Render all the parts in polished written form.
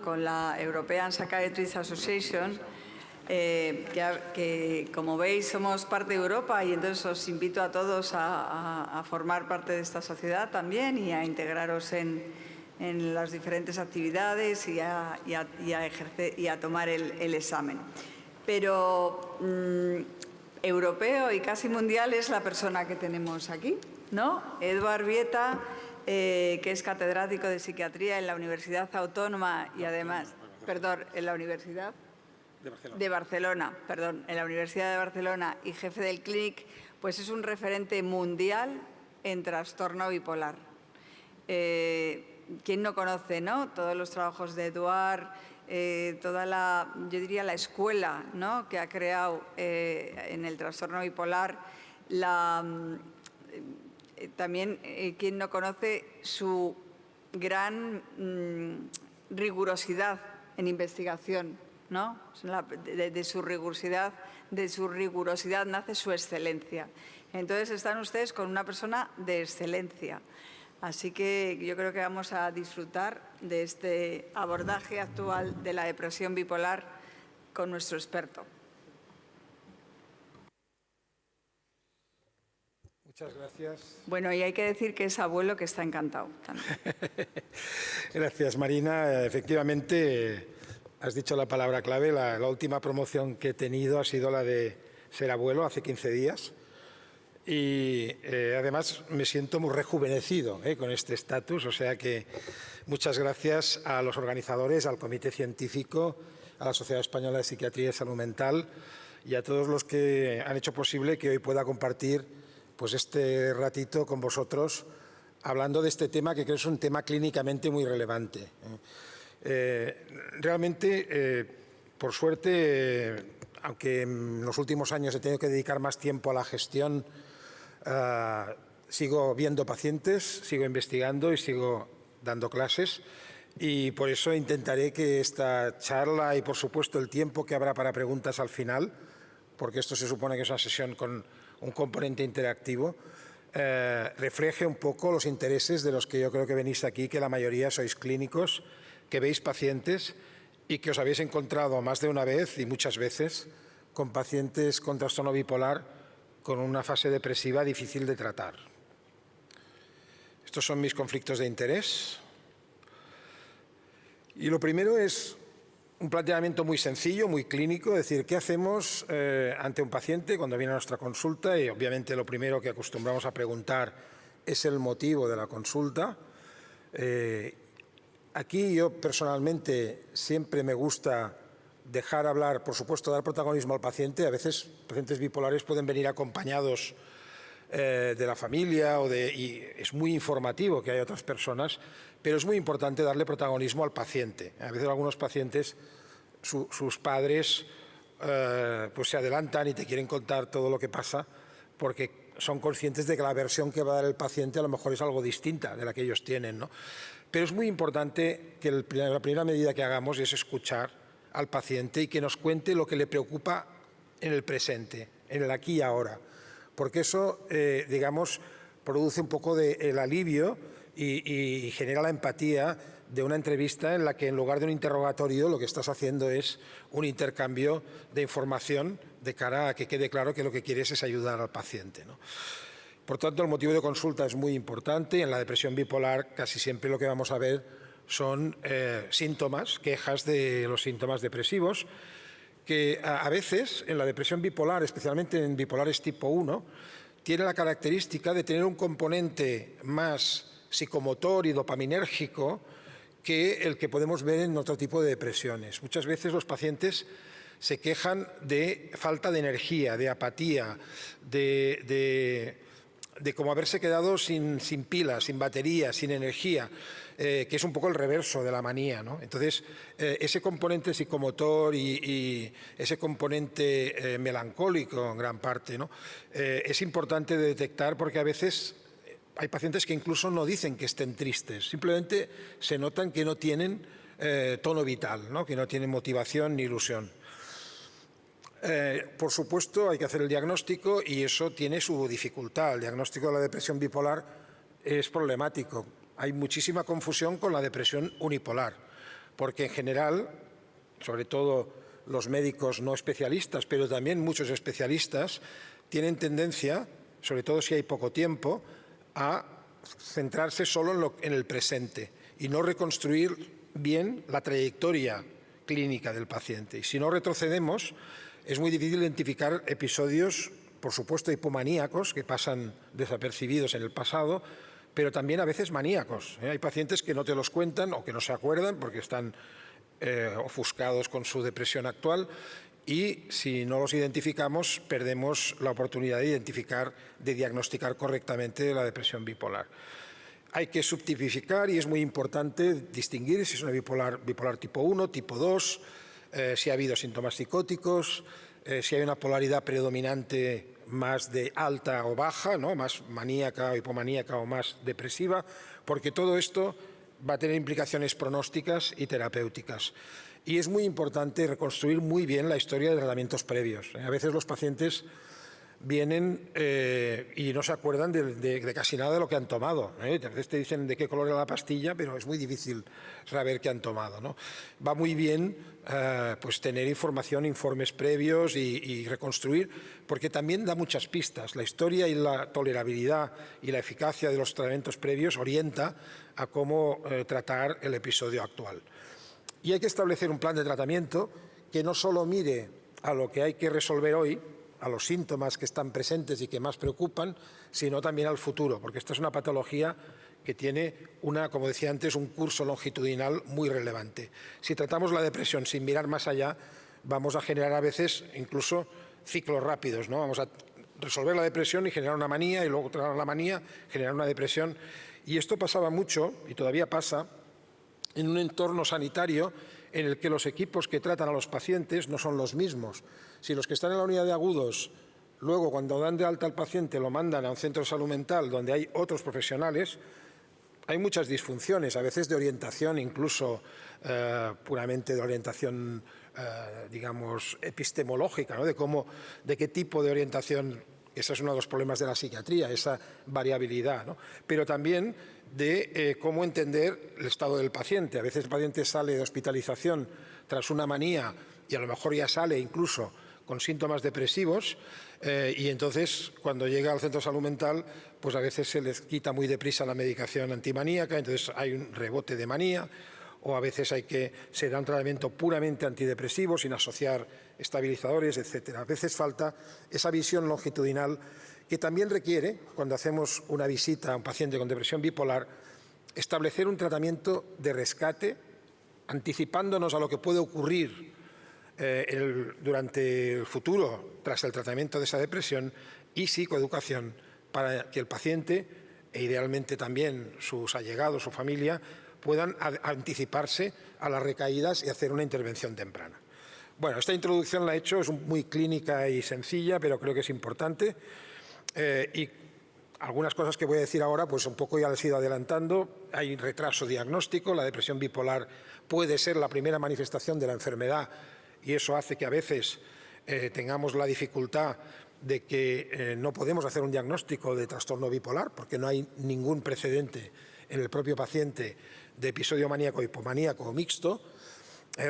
con la European Psychiatrists Association, que como veis somos parte de Europa, y entonces os invito a todos a formar parte de esta sociedad también y a integraros en las diferentes actividades y a ejercer y a tomar el examen. Pero europeo y casi mundial es la persona que tenemos aquí, ¿no? Eduard Vieta, que es catedrático de psiquiatría en la Universidad Autónoma y además, en la Universidad de Barcelona, en la Universidad de Barcelona, y jefe del CLINIC, pues es un referente mundial en trastorno bipolar. ¿Quién no conoce, no? Todos los trabajos de Eduard, toda yo diría la escuela, ¿no?, que ha creado en el trastorno bipolar, también quien no conoce su gran rigurosidad en investigación, ¿no? De su rigurosidad nace su excelencia. Entonces están ustedes con una persona de excelencia. Así que yo creo que vamos a disfrutar de este abordaje actual de la depresión bipolar con nuestro experto. Muchas gracias. Bueno, y hay que decir que es abuelo, que está encantado también. Gracias, Marina. Efectivamente, has dicho la palabra clave. La última promoción que he tenido ha sido la de ser abuelo hace 15 días. Y además me siento muy rejuvenecido con este estatus. O sea que muchas gracias a los organizadores, al Comité Científico, a la Sociedad Española de Psiquiatría y Salud Mental y a todos los que han hecho posible que hoy pueda compartir pues este ratito con vosotros, hablando de este tema que creo es un tema clínicamente muy relevante. Realmente, por suerte, aunque en los últimos años he tenido que dedicar más tiempo a la gestión, sigo viendo pacientes, sigo investigando y sigo dando clases, y por eso intentaré que esta charla y, por supuesto, el tiempo que habrá para preguntas al final, porque esto se supone que es una sesión con un componente interactivo, refleje un poco los intereses de los que yo creo que venís aquí, que la mayoría sois clínicos, que veis pacientes y que os habéis encontrado más de una vez y muchas veces con pacientes con trastorno bipolar con una fase depresiva difícil de tratar. Estos son mis conflictos de interés. Y lo primero es un planteamiento muy sencillo, muy clínico, es decir, ¿qué hacemos ante un paciente cuando viene a nuestra consulta? Y obviamente lo primero que acostumbramos a preguntar es el motivo de la consulta. Aquí yo personalmente siempre me gusta dejar hablar, por supuesto, dar protagonismo al paciente. A veces pacientes bipolares pueden venir acompañados de la familia y es muy informativo que haya otras personas, pero es muy importante darle protagonismo al paciente. A veces algunos pacientes, sus padres pues se adelantan y te quieren contar todo lo que pasa porque son conscientes de que la versión que va a dar el paciente a lo mejor es algo distinta de la que ellos tienen, ¿no? Pero es muy importante que la primera medida que hagamos es escuchar al paciente y que nos cuente lo que le preocupa en el presente, en el aquí y ahora, porque eso, digamos, produce un poco el alivio y genera la empatía de una entrevista en la que, en lugar de un interrogatorio, lo que estás haciendo es un intercambio de información de cara a que quede claro que lo que quieres es ayudar al paciente, ¿no? Por tanto, el motivo de consulta es muy importante. En la depresión bipolar casi siempre lo que vamos a ver son síntomas, quejas de los síntomas depresivos, que a veces en la depresión bipolar, especialmente en bipolares tipo 1, tiene la característica de tener un componente más psicomotor y dopaminérgico que el que podemos ver en otro tipo de depresiones. Muchas veces los pacientes se quejan de falta de energía, de apatía, de como haberse quedado sin pilas, sin batería, sin energía, que es un poco el reverso de la manía, ¿no? Entonces, ese componente psicomotor y ese componente melancólico en gran parte, ¿no? Es importante de detectar porque a veces hay pacientes que incluso no dicen que estén tristes, simplemente se notan que no tienen tono vital, ¿no? Que no tienen motivación ni ilusión. Por supuesto, hay que hacer el diagnóstico y eso tiene su dificultad. El diagnóstico de la depresión bipolar es problemático. Hay muchísima confusión con la depresión unipolar. porque en general, sobre todo los médicos no especialistas, pero también muchos especialistas, tienen tendencia, sobre todo si hay poco tiempo, a centrarse solo en el presente y no reconstruir bien la trayectoria clínica del paciente. Y si no retrocedemos, es muy difícil identificar episodios, por supuesto, hipomaníacos, que pasan desapercibidos en el pasado, pero también a veces maníacos. Hay pacientes que no te los cuentan o que no se acuerdan porque están ofuscados con su depresión actual, y si no los identificamos perdemos la oportunidad de diagnosticar correctamente la depresión bipolar. Hay que subtipificar y es muy importante distinguir si es una bipolar tipo 1, tipo 2, si ha habido síntomas psicóticos, si hay una polaridad predominante más de alta o baja, ¿no? Más maníaca o hipomaníaca o más depresiva, porque todo esto va a tener implicaciones pronósticas y terapéuticas. Y es muy importante reconstruir muy bien la historia de tratamientos previos. A veces los pacientes vienen y no se acuerdan de casi nada de lo que han tomado. A veces te dicen de qué color era la pastilla, pero es muy difícil saber qué han tomado, ¿no? Va muy bien pues tener información, informes previos y reconstruir, porque también da muchas pistas. La historia y la tolerabilidad y la eficacia de los tratamientos previos orienta a cómo tratar el episodio actual. Y hay que establecer un plan de tratamiento que no solo mire a lo que hay que resolver hoy, a los síntomas que están presentes y que más preocupan, sino también al futuro, porque esta es una patología que tiene como decía antes, un curso longitudinal muy relevante. Si tratamos la depresión sin mirar más allá, vamos a generar a veces incluso ciclos rápidos, ¿no? Vamos a resolver la depresión y generar una manía, y luego tratar la manía, generar una depresión. Y esto pasaba mucho, y todavía pasa, en un entorno sanitario en el que los equipos que tratan a los pacientes no son los mismos. Si los que están en la unidad de agudos, luego cuando dan de alta al paciente lo mandan a un centro de salud mental donde hay otros profesionales, hay muchas disfunciones, a veces de orientación, incluso puramente de orientación, digamos, epistemológica, ¿no? De qué tipo de orientación. Ese es uno de los problemas de la psiquiatría, esa variabilidad, ¿no? Pero también de cómo entender el estado del paciente. A veces el paciente sale de hospitalización tras una manía y a lo mejor ya sale incluso con síntomas depresivos y entonces cuando llega al centro de salud mental pues a veces se les quita muy deprisa la medicación antimaníaca, entonces hay un rebote de manía, o a veces se da un tratamiento puramente antidepresivo sin asociar estabilizadores, etc. A veces falta esa visión longitudinal que también requiere, cuando hacemos una visita a un paciente con depresión bipolar, establecer un tratamiento de rescate, anticipándonos a lo que puede ocurrir durante el futuro tras el tratamiento de esa depresión, y psicoeducación para que el paciente, e idealmente también sus allegados, su familia, puedan anticiparse a las recaídas y hacer una intervención temprana. Bueno, esta introducción la he hecho, es muy clínica y sencilla, pero creo que es importante. Y algunas cosas que voy a decir ahora, pues un poco ya les he ido adelantando. Hay retraso diagnóstico, la depresión bipolar puede ser la primera manifestación de la enfermedad y eso hace que a veces tengamos la dificultad de que no podemos hacer un diagnóstico de trastorno bipolar porque no hay ningún precedente en el propio paciente de episodio maníaco, hipomaníaco o mixto.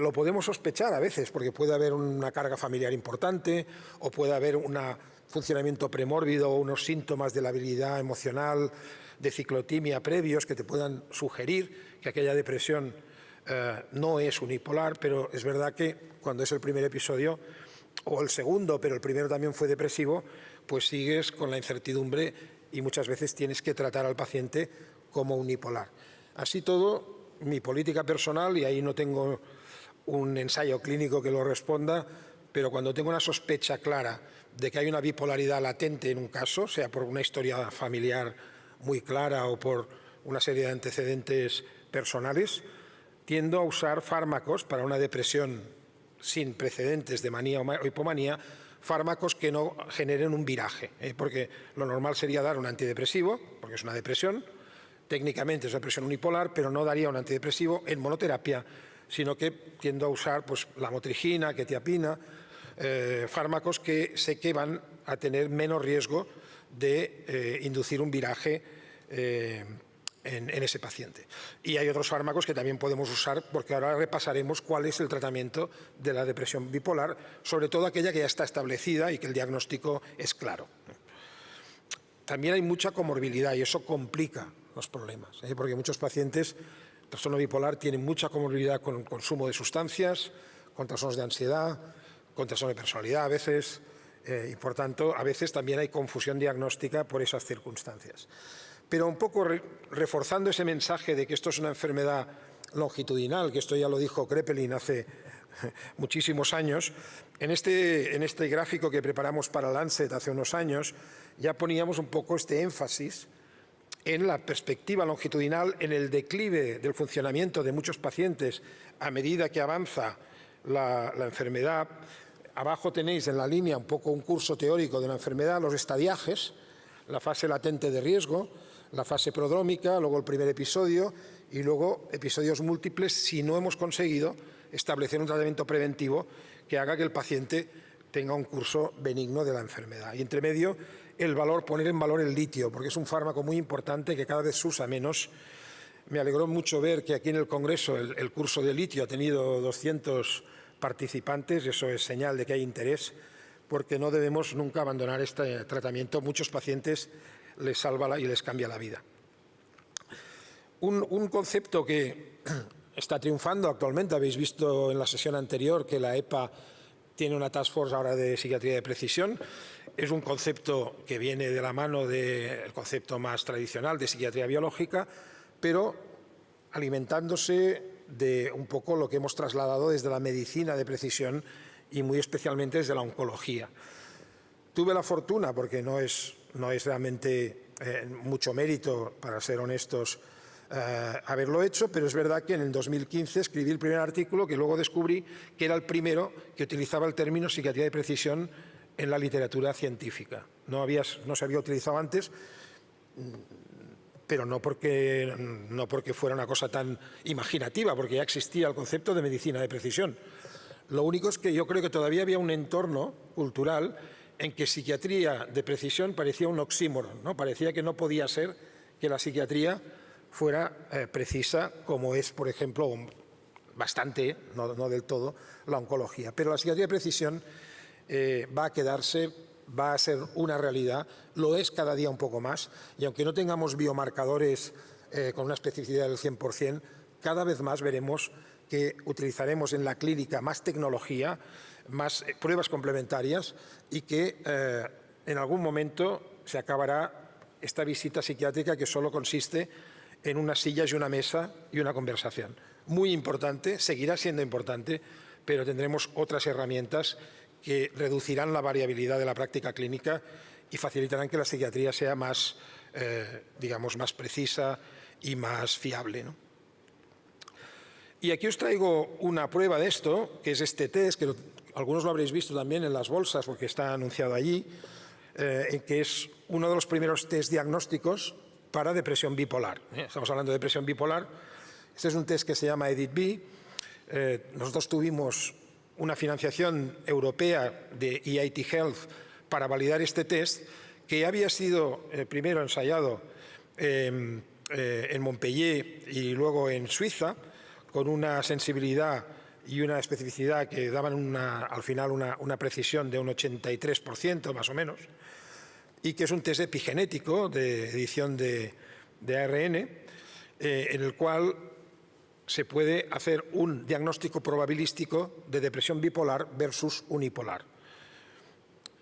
Lo podemos sospechar a veces porque puede haber una carga familiar importante o puede haber un funcionamiento premórbido o unos síntomas de labilidad emocional, de ciclotimia previos que te puedan sugerir que aquella depresión no es unipolar, pero es verdad que cuando es el primer episodio o el segundo, pero el primero también fue depresivo, pues sigues con la incertidumbre y muchas veces tienes que tratar al paciente como unipolar. Así todo, mi política personal, y ahí no tengo un ensayo clínico que lo responda, pero cuando tengo una sospecha clara de que hay una bipolaridad latente en un caso, sea por una historia familiar muy clara o por una serie de antecedentes personales, tiendo a usar fármacos para una depresión sin precedentes de manía o hipomanía, fármacos que no generen un viraje, porque lo normal sería dar un antidepresivo, porque es una depresión, técnicamente es una depresión unipolar, pero no daría un antidepresivo en monoterapia, sino que tiendo a usar pues, la motrigina, quetiapina, fármacos que sé que van a tener menos riesgo de inducir un viraje en ese paciente. Y hay otros fármacos que también podemos usar, porque ahora repasaremos cuál es el tratamiento de la depresión bipolar, sobre todo aquella que ya está establecida y que el diagnóstico es claro. También hay mucha comorbilidad y eso complica los problemas, porque muchos pacientes trastorno bipolar tienen mucha comorbilidad con el consumo de sustancias, con trastornos de ansiedad, con trastorno de personalidad a veces, y por tanto a veces también hay confusión diagnóstica por esas circunstancias. Pero un poco reforzando ese mensaje de que esto es una enfermedad longitudinal, que esto ya lo dijo Kraepelin hace muchísimos años, en este gráfico que preparamos para Lancet hace unos años, ya poníamos un poco este énfasis en la perspectiva longitudinal, en el declive del funcionamiento de muchos pacientes a medida que avanza la enfermedad. Abajo tenéis en la línea un poco un curso teórico de la enfermedad, los estadiajes, la fase latente de riesgo, la fase prodrómica, luego el primer episodio y luego episodios múltiples si no hemos conseguido establecer un tratamiento preventivo que haga que el paciente tenga un curso benigno de la enfermedad. Y entre medio, poner en valor el litio, porque es un fármaco muy importante que cada vez se usa menos. Me alegró mucho ver que aquí en el Congreso el curso de litio ha tenido 200 participantes, eso es señal de que hay interés, porque no debemos nunca abandonar este tratamiento. Muchos pacientes les salva y les cambia la vida. Un concepto que está triunfando actualmente, habéis visto en la sesión anterior que la EPA tiene una task force ahora de psiquiatría de precisión, es un concepto que viene de la mano del concepto más tradicional de psiquiatría biológica, pero alimentándose de un poco lo que hemos trasladado desde la medicina de precisión y muy especialmente desde la oncología. Tuve la fortuna, porque no es realmente mucho mérito, para ser honestos, haberlo hecho, pero es verdad que en el 2015 escribí el primer artículo que luego descubrí que era el primero que utilizaba el término psiquiatría de precisión en la literatura científica. No se había utilizado antes, pero no porque fuera una cosa tan imaginativa, porque ya existía el concepto de medicina de precisión. Lo único es que yo creo que todavía había un entorno cultural en que psiquiatría de precisión parecía un oxímoron, ¿no? Parecía que no podía ser que la psiquiatría fuera precisa, como es, por ejemplo, bastante, no del todo, la oncología. Pero la psiquiatría de precisión va a ser una realidad, lo es cada día un poco más, y aunque no tengamos biomarcadores con una especificidad del 100%, cada vez más veremos que utilizaremos en la clínica más tecnología, más pruebas complementarias y que en algún momento se acabará esta visita psiquiátrica que solo consiste en unas sillas y una mesa y una conversación. Muy importante, seguirá siendo importante, pero tendremos otras herramientas que reducirán la variabilidad de la práctica clínica y facilitarán que la psiquiatría sea más, digamos, más precisa y más fiable, ¿no? Y aquí os traigo una prueba de esto, que es este test, que algunos lo habréis visto también en las bolsas porque está anunciado allí, que es uno de los primeros test diagnósticos para depresión bipolar. Estamos hablando de depresión bipolar. Este es un test que se llama EDIT-B. Nosotros tuvimos una financiación europea de EIT Health para validar este test, que ya había sido primero ensayado en Montpellier y luego en Suiza, con una sensibilidad y una especificidad que daban al final una precisión de un 83% más o menos, y que es un test epigenético de edición de ARN, en el cual se puede hacer un diagnóstico probabilístico de depresión bipolar versus unipolar.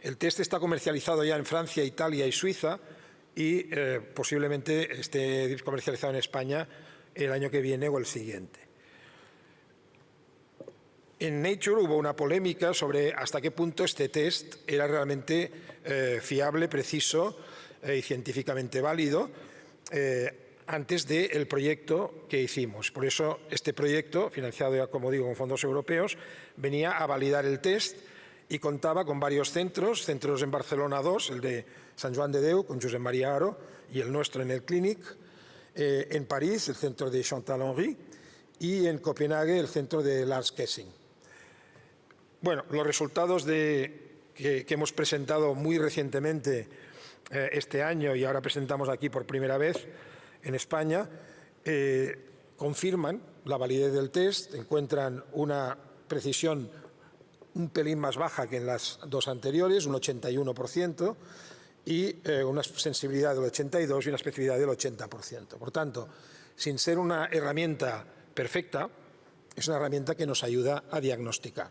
El test está comercializado ya en Francia, Italia y Suiza y posiblemente esté comercializado en España el año que viene o el siguiente. En Nature hubo una polémica sobre hasta qué punto este test era realmente fiable, preciso y científicamente válido antes del proyecto que hicimos. Por eso este proyecto, financiado ya, como digo, con fondos europeos, venía a validar el test y contaba con varios centros en Barcelona 2, el de Sant Joan de Déu, con Josep María Aro, y el nuestro en el Clínic, en París, el centro de Chantal Henry, y en Copenhague, el centro de Lars Kessing. Bueno, los resultados que hemos presentado muy recientemente este año y ahora presentamos aquí por primera vez, en España, confirman la validez del test, encuentran una precisión un pelín más baja que en las dos anteriores, un 81%, y una sensibilidad del 82% y una especificidad del 80%. Por tanto, sin ser una herramienta perfecta, es una herramienta que nos ayuda a diagnosticar.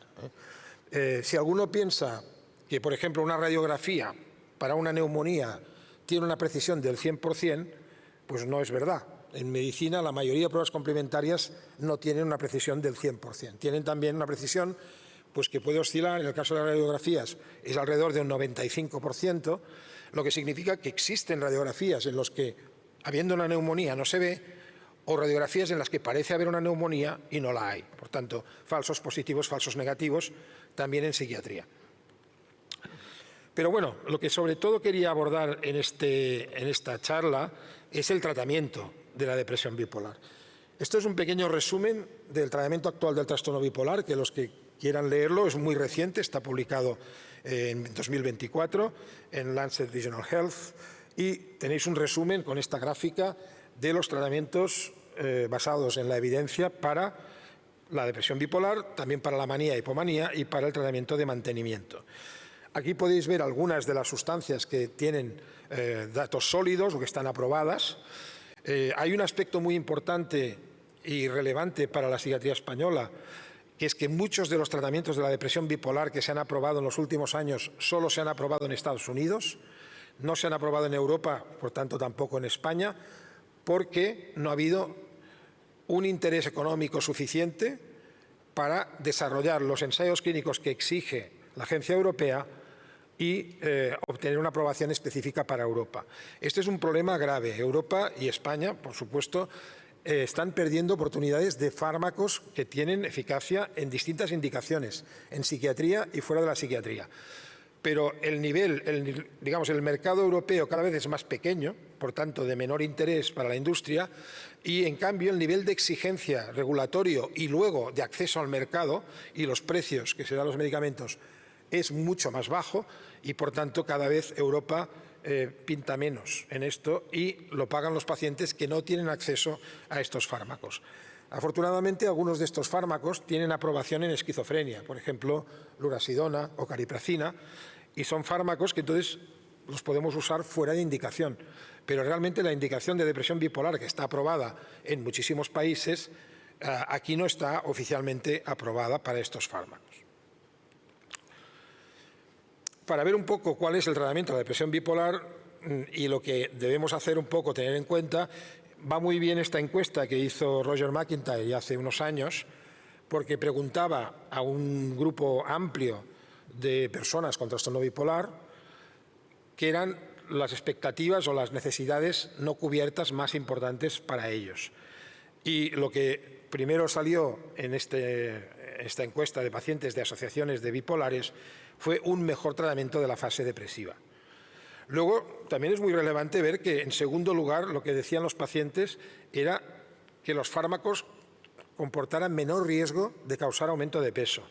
Si alguno piensa que, por ejemplo, una radiografía para una neumonía tiene una precisión del 100%, pues no es verdad. En medicina, la mayoría de pruebas complementarias no tienen una precisión del 100%. Tienen también una precisión pues, que puede oscilar, en el caso de las radiografías, es alrededor de un 95%, lo que significa que existen radiografías en las que, habiendo una neumonía, no se ve, o radiografías en las que parece haber una neumonía y no la hay. Por tanto, falsos positivos, falsos negativos, también en psiquiatría. Pero bueno, lo que sobre todo quería abordar en esta charla es el tratamiento de la depresión bipolar. Esto es un pequeño resumen del tratamiento actual del trastorno bipolar, que los que quieran leerlo es muy reciente, está publicado en 2024 en Lancet Regional Health, y tenéis un resumen con esta gráfica de los tratamientos basados en la evidencia para la depresión bipolar, también para la manía e hipomanía y para el tratamiento de mantenimiento. Aquí podéis ver algunas de las sustancias que tienen datos sólidos o que están aprobadas. Hay un aspecto muy importante y relevante para la psiquiatría española, que es que muchos de los tratamientos de la depresión bipolar que se han aprobado en los últimos años solo se han aprobado en Estados Unidos, no se han aprobado en Europa, por tanto tampoco en España, porque no ha habido un interés económico suficiente para desarrollar los ensayos clínicos que exige la Agencia Europea y obtener una aprobación específica para Europa. Este es un problema grave. Europa y España, por supuesto, están perdiendo oportunidades de fármacos que tienen eficacia en distintas indicaciones, en psiquiatría y fuera de la psiquiatría. Pero el mercado europeo cada vez es más pequeño, por tanto de menor interés para la industria, y en cambio el nivel de exigencia regulatorio y luego de acceso al mercado y los precios que se dan a los medicamentos es mucho más bajo, y por tanto cada vez Europa pinta menos en esto y lo pagan los pacientes que no tienen acceso a estos fármacos. Afortunadamente, algunos de estos fármacos tienen aprobación en esquizofrenia, por ejemplo, lurasidona o cariprazina, y son fármacos que entonces los podemos usar fuera de indicación. Pero realmente la indicación de depresión bipolar, que está aprobada en muchísimos países, aquí no está oficialmente aprobada para estos fármacos. Para ver un poco cuál es el tratamiento de la depresión bipolar y lo que debemos hacer un poco, tener en cuenta, va muy bien esta encuesta que hizo Roger McIntyre ya hace unos años, porque preguntaba a un grupo amplio de personas con trastorno bipolar qué eran las expectativas o las necesidades no cubiertas más importantes para ellos. Y lo que primero salió en esta encuesta de pacientes de asociaciones de bipolares fue un mejor tratamiento de la fase depresiva. Luego, también es muy relevante ver que, en segundo lugar, lo que decían los pacientes era que los fármacos comportaran menor riesgo de causar aumento de peso.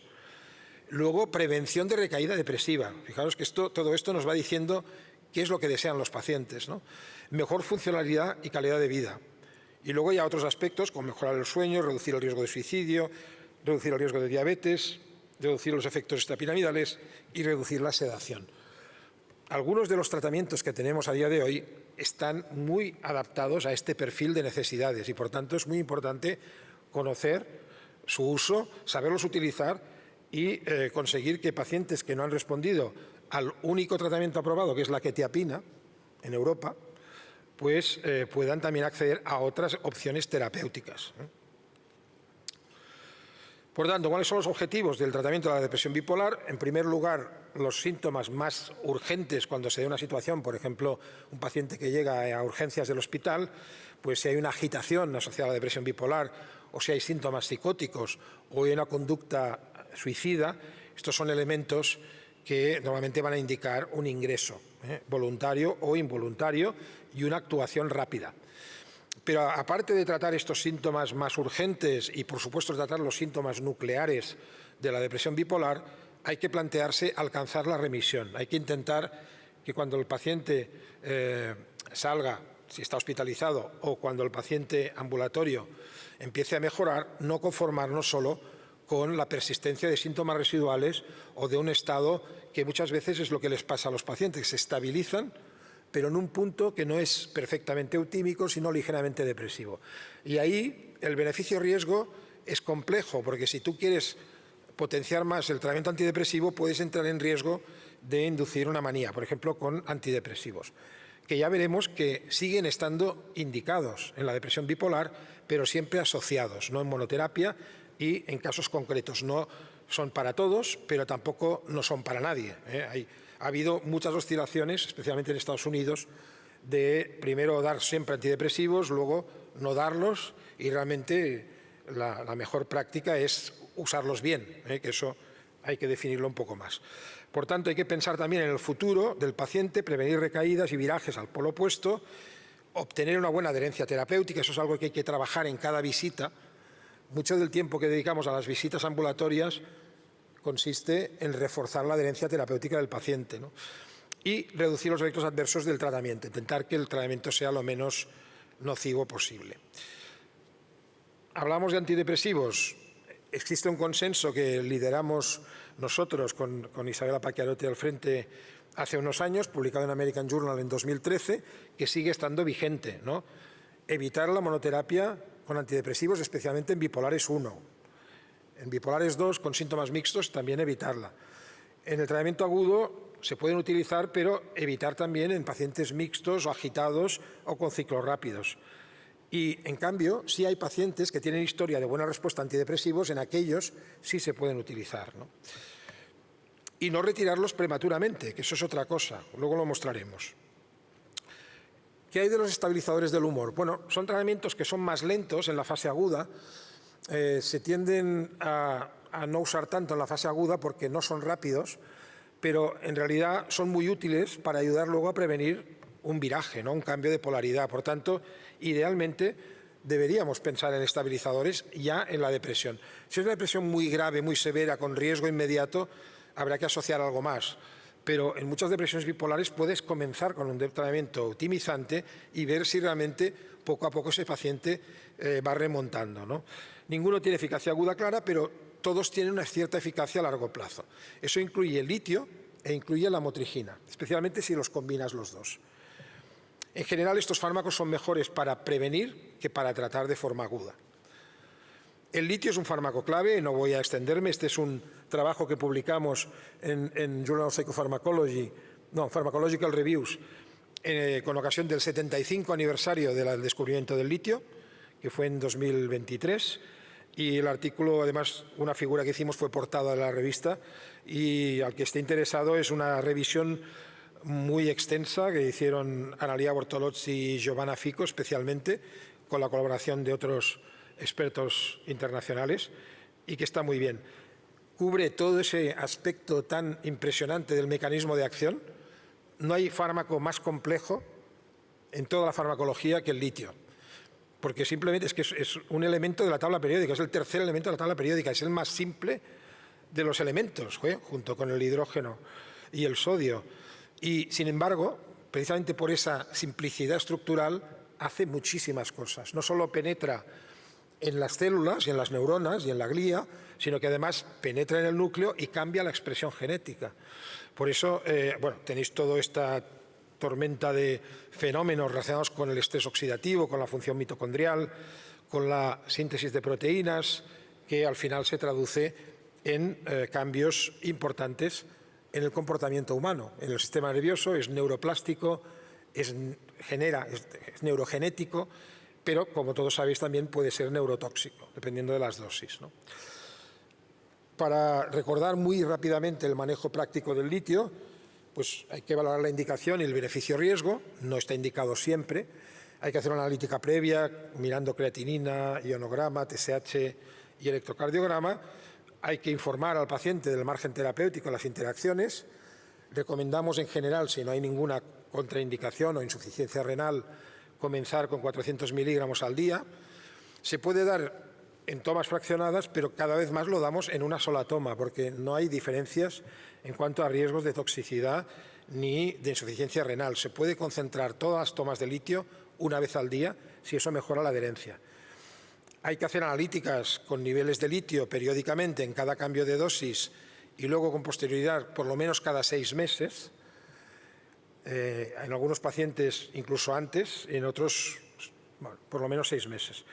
Luego, prevención de recaída depresiva. Fijaros que todo esto nos va diciendo qué es lo que desean los pacientes, ¿no? Mejor funcionalidad y calidad de vida. Y luego ya otros aspectos, como mejorar el sueño, reducir el riesgo de suicidio, reducir el riesgo de diabetes, reducir los efectos extrapiramidales y reducir la sedación. Algunos de los tratamientos que tenemos a día de hoy están muy adaptados a este perfil de necesidades y, por tanto, es muy importante conocer su uso, saberlos utilizar y conseguir que pacientes que no han respondido al único tratamiento aprobado, que es la quetiapina, en Europa, pues puedan también acceder a otras opciones terapéuticas. Por tanto, ¿cuáles son los objetivos del tratamiento de la depresión bipolar? En primer lugar, los síntomas más urgentes cuando se da una situación, por ejemplo, un paciente que llega a urgencias del hospital, pues si hay una agitación asociada a la depresión bipolar o si hay síntomas psicóticos o hay una conducta suicida, estos son elementos que normalmente van a indicar un ingreso voluntario o involuntario y una actuación rápida. Pero aparte de tratar estos síntomas más urgentes y, por supuesto, tratar los síntomas nucleares de la depresión bipolar, hay que plantearse alcanzar la remisión. Hay que intentar que cuando el paciente salga si está hospitalizado o cuando el paciente ambulatorio empiece a mejorar, no conformarnos solo con la persistencia de síntomas residuales o de un estado que muchas veces es lo que les pasa a los pacientes, se estabilizan, pero en un punto que no es perfectamente eutímico, sino ligeramente depresivo. Y ahí el beneficio-riesgo es complejo, porque si tú quieres potenciar más el tratamiento antidepresivo, puedes entrar en riesgo de inducir una manía, por ejemplo, con antidepresivos, que ya veremos que siguen estando indicados en la depresión bipolar, pero siempre asociados, no en monoterapia y en casos concretos. No son para todos, pero tampoco no son para nadie. Ha habido muchas oscilaciones, especialmente en Estados Unidos, de primero dar siempre antidepresivos, luego no darlos, y realmente la mejor práctica es usarlos bien, que eso hay que definirlo un poco más. Por tanto, hay que pensar también en el futuro del paciente, prevenir recaídas y virajes al polo opuesto, obtener una buena adherencia terapéutica, eso es algo que hay que trabajar en cada visita. Mucho del tiempo que dedicamos a las visitas ambulatorias consiste en reforzar la adherencia terapéutica del paciente, ¿no? Y reducir los efectos adversos del tratamiento, intentar que el tratamiento sea lo menos nocivo posible. Hablamos de antidepresivos. Existe un consenso que lideramos nosotros con Isabella Pacchiarotti al frente hace unos años, publicado en American Journal en 2013, que sigue estando vigente, ¿no? Evitar la monoterapia con antidepresivos, especialmente en bipolares 1. En bipolares 2, con síntomas mixtos, también evitarla. En el tratamiento agudo se pueden utilizar, pero evitar también en pacientes mixtos o agitados o con ciclos rápidos. Y, en cambio, sí hay pacientes que tienen historia de buena respuesta a antidepresivos, en aquellos sí se pueden utilizar, ¿no? Y no retirarlos prematuramente, que eso es otra cosa, luego lo mostraremos. ¿Qué hay de los estabilizadores del humor? Bueno, son tratamientos que son más lentos en la fase aguda, se tienden a no usar tanto en la fase aguda porque no son rápidos, pero en realidad son muy útiles para ayudar luego a prevenir un viraje, ¿no? Un cambio de polaridad. Por tanto, idealmente deberíamos pensar en estabilizadores ya en la depresión. Si es una depresión muy grave, muy severa, con riesgo inmediato, habrá que asociar algo más. Pero en muchas depresiones bipolares puedes comenzar con un tratamiento optimizante y ver si realmente poco a poco ese paciente va remontando, ¿no? Ninguno tiene eficacia aguda clara, pero todos tienen una cierta eficacia a largo plazo. Eso incluye el litio e incluye la motrigina, especialmente si los combinas los dos. En general, estos fármacos son mejores para prevenir que para tratar de forma aguda. El litio es un fármaco clave, no voy a extenderme. Este es un trabajo que publicamos en Journal of Pharmacological Reviews con ocasión del 75 aniversario del descubrimiento del litio, que fue en 2023. Y el artículo, además, una figura que hicimos fue portada de la revista, y al que esté interesado es una revisión muy extensa que hicieron Analia Bortolozzi y Giovanna Fico, especialmente, con la colaboración de otros expertos internacionales, y que está muy bien. Cubre todo ese aspecto tan impresionante del mecanismo de acción. No hay fármaco más complejo en toda la farmacología que el litio, porque simplemente es que es un elemento de la tabla periódica, es el tercer elemento de la tabla periódica, es el más simple de los elementos, junto con el hidrógeno y el sodio. Y, sin embargo, precisamente por esa simplicidad estructural, hace muchísimas cosas. No solo penetra en las células y en las neuronas y en la glía, sino que además penetra en el núcleo y cambia la expresión genética. Por eso, tenéis toda esta tormenta de fenómenos relacionados con el estrés oxidativo, con la función mitocondrial, con la síntesis de proteínas, que al final se traduce en cambios importantes en el comportamiento humano. En el sistema nervioso es neuroplástico, es neurogenético, pero, como todos sabéis, también puede ser neurotóxico, dependiendo de las dosis, ¿no? Para recordar muy rápidamente el manejo práctico del litio, pues hay que valorar la indicación y el beneficio-riesgo. No está indicado siempre. Hay que hacer una analítica previa, mirando creatinina, ionograma, TSH y electrocardiograma. Hay que informar al paciente del margen terapéutico de las interacciones. Recomendamos en general, si no hay ninguna contraindicación o insuficiencia renal, comenzar con 400 miligramos al día. Se puede dar en tomas fraccionadas, pero cada vez más lo damos en una sola toma, porque no hay diferencias en cuanto a riesgos de toxicidad ni de insuficiencia renal. Se puede concentrar todas las tomas de litio una vez al día, si eso mejora la adherencia. Hay que hacer analíticas con niveles de litio periódicamente en cada cambio de dosis y luego con posterioridad por lo menos cada 6 meses. En algunos pacientes incluso antes, en otros bueno, por lo menos 6 meses.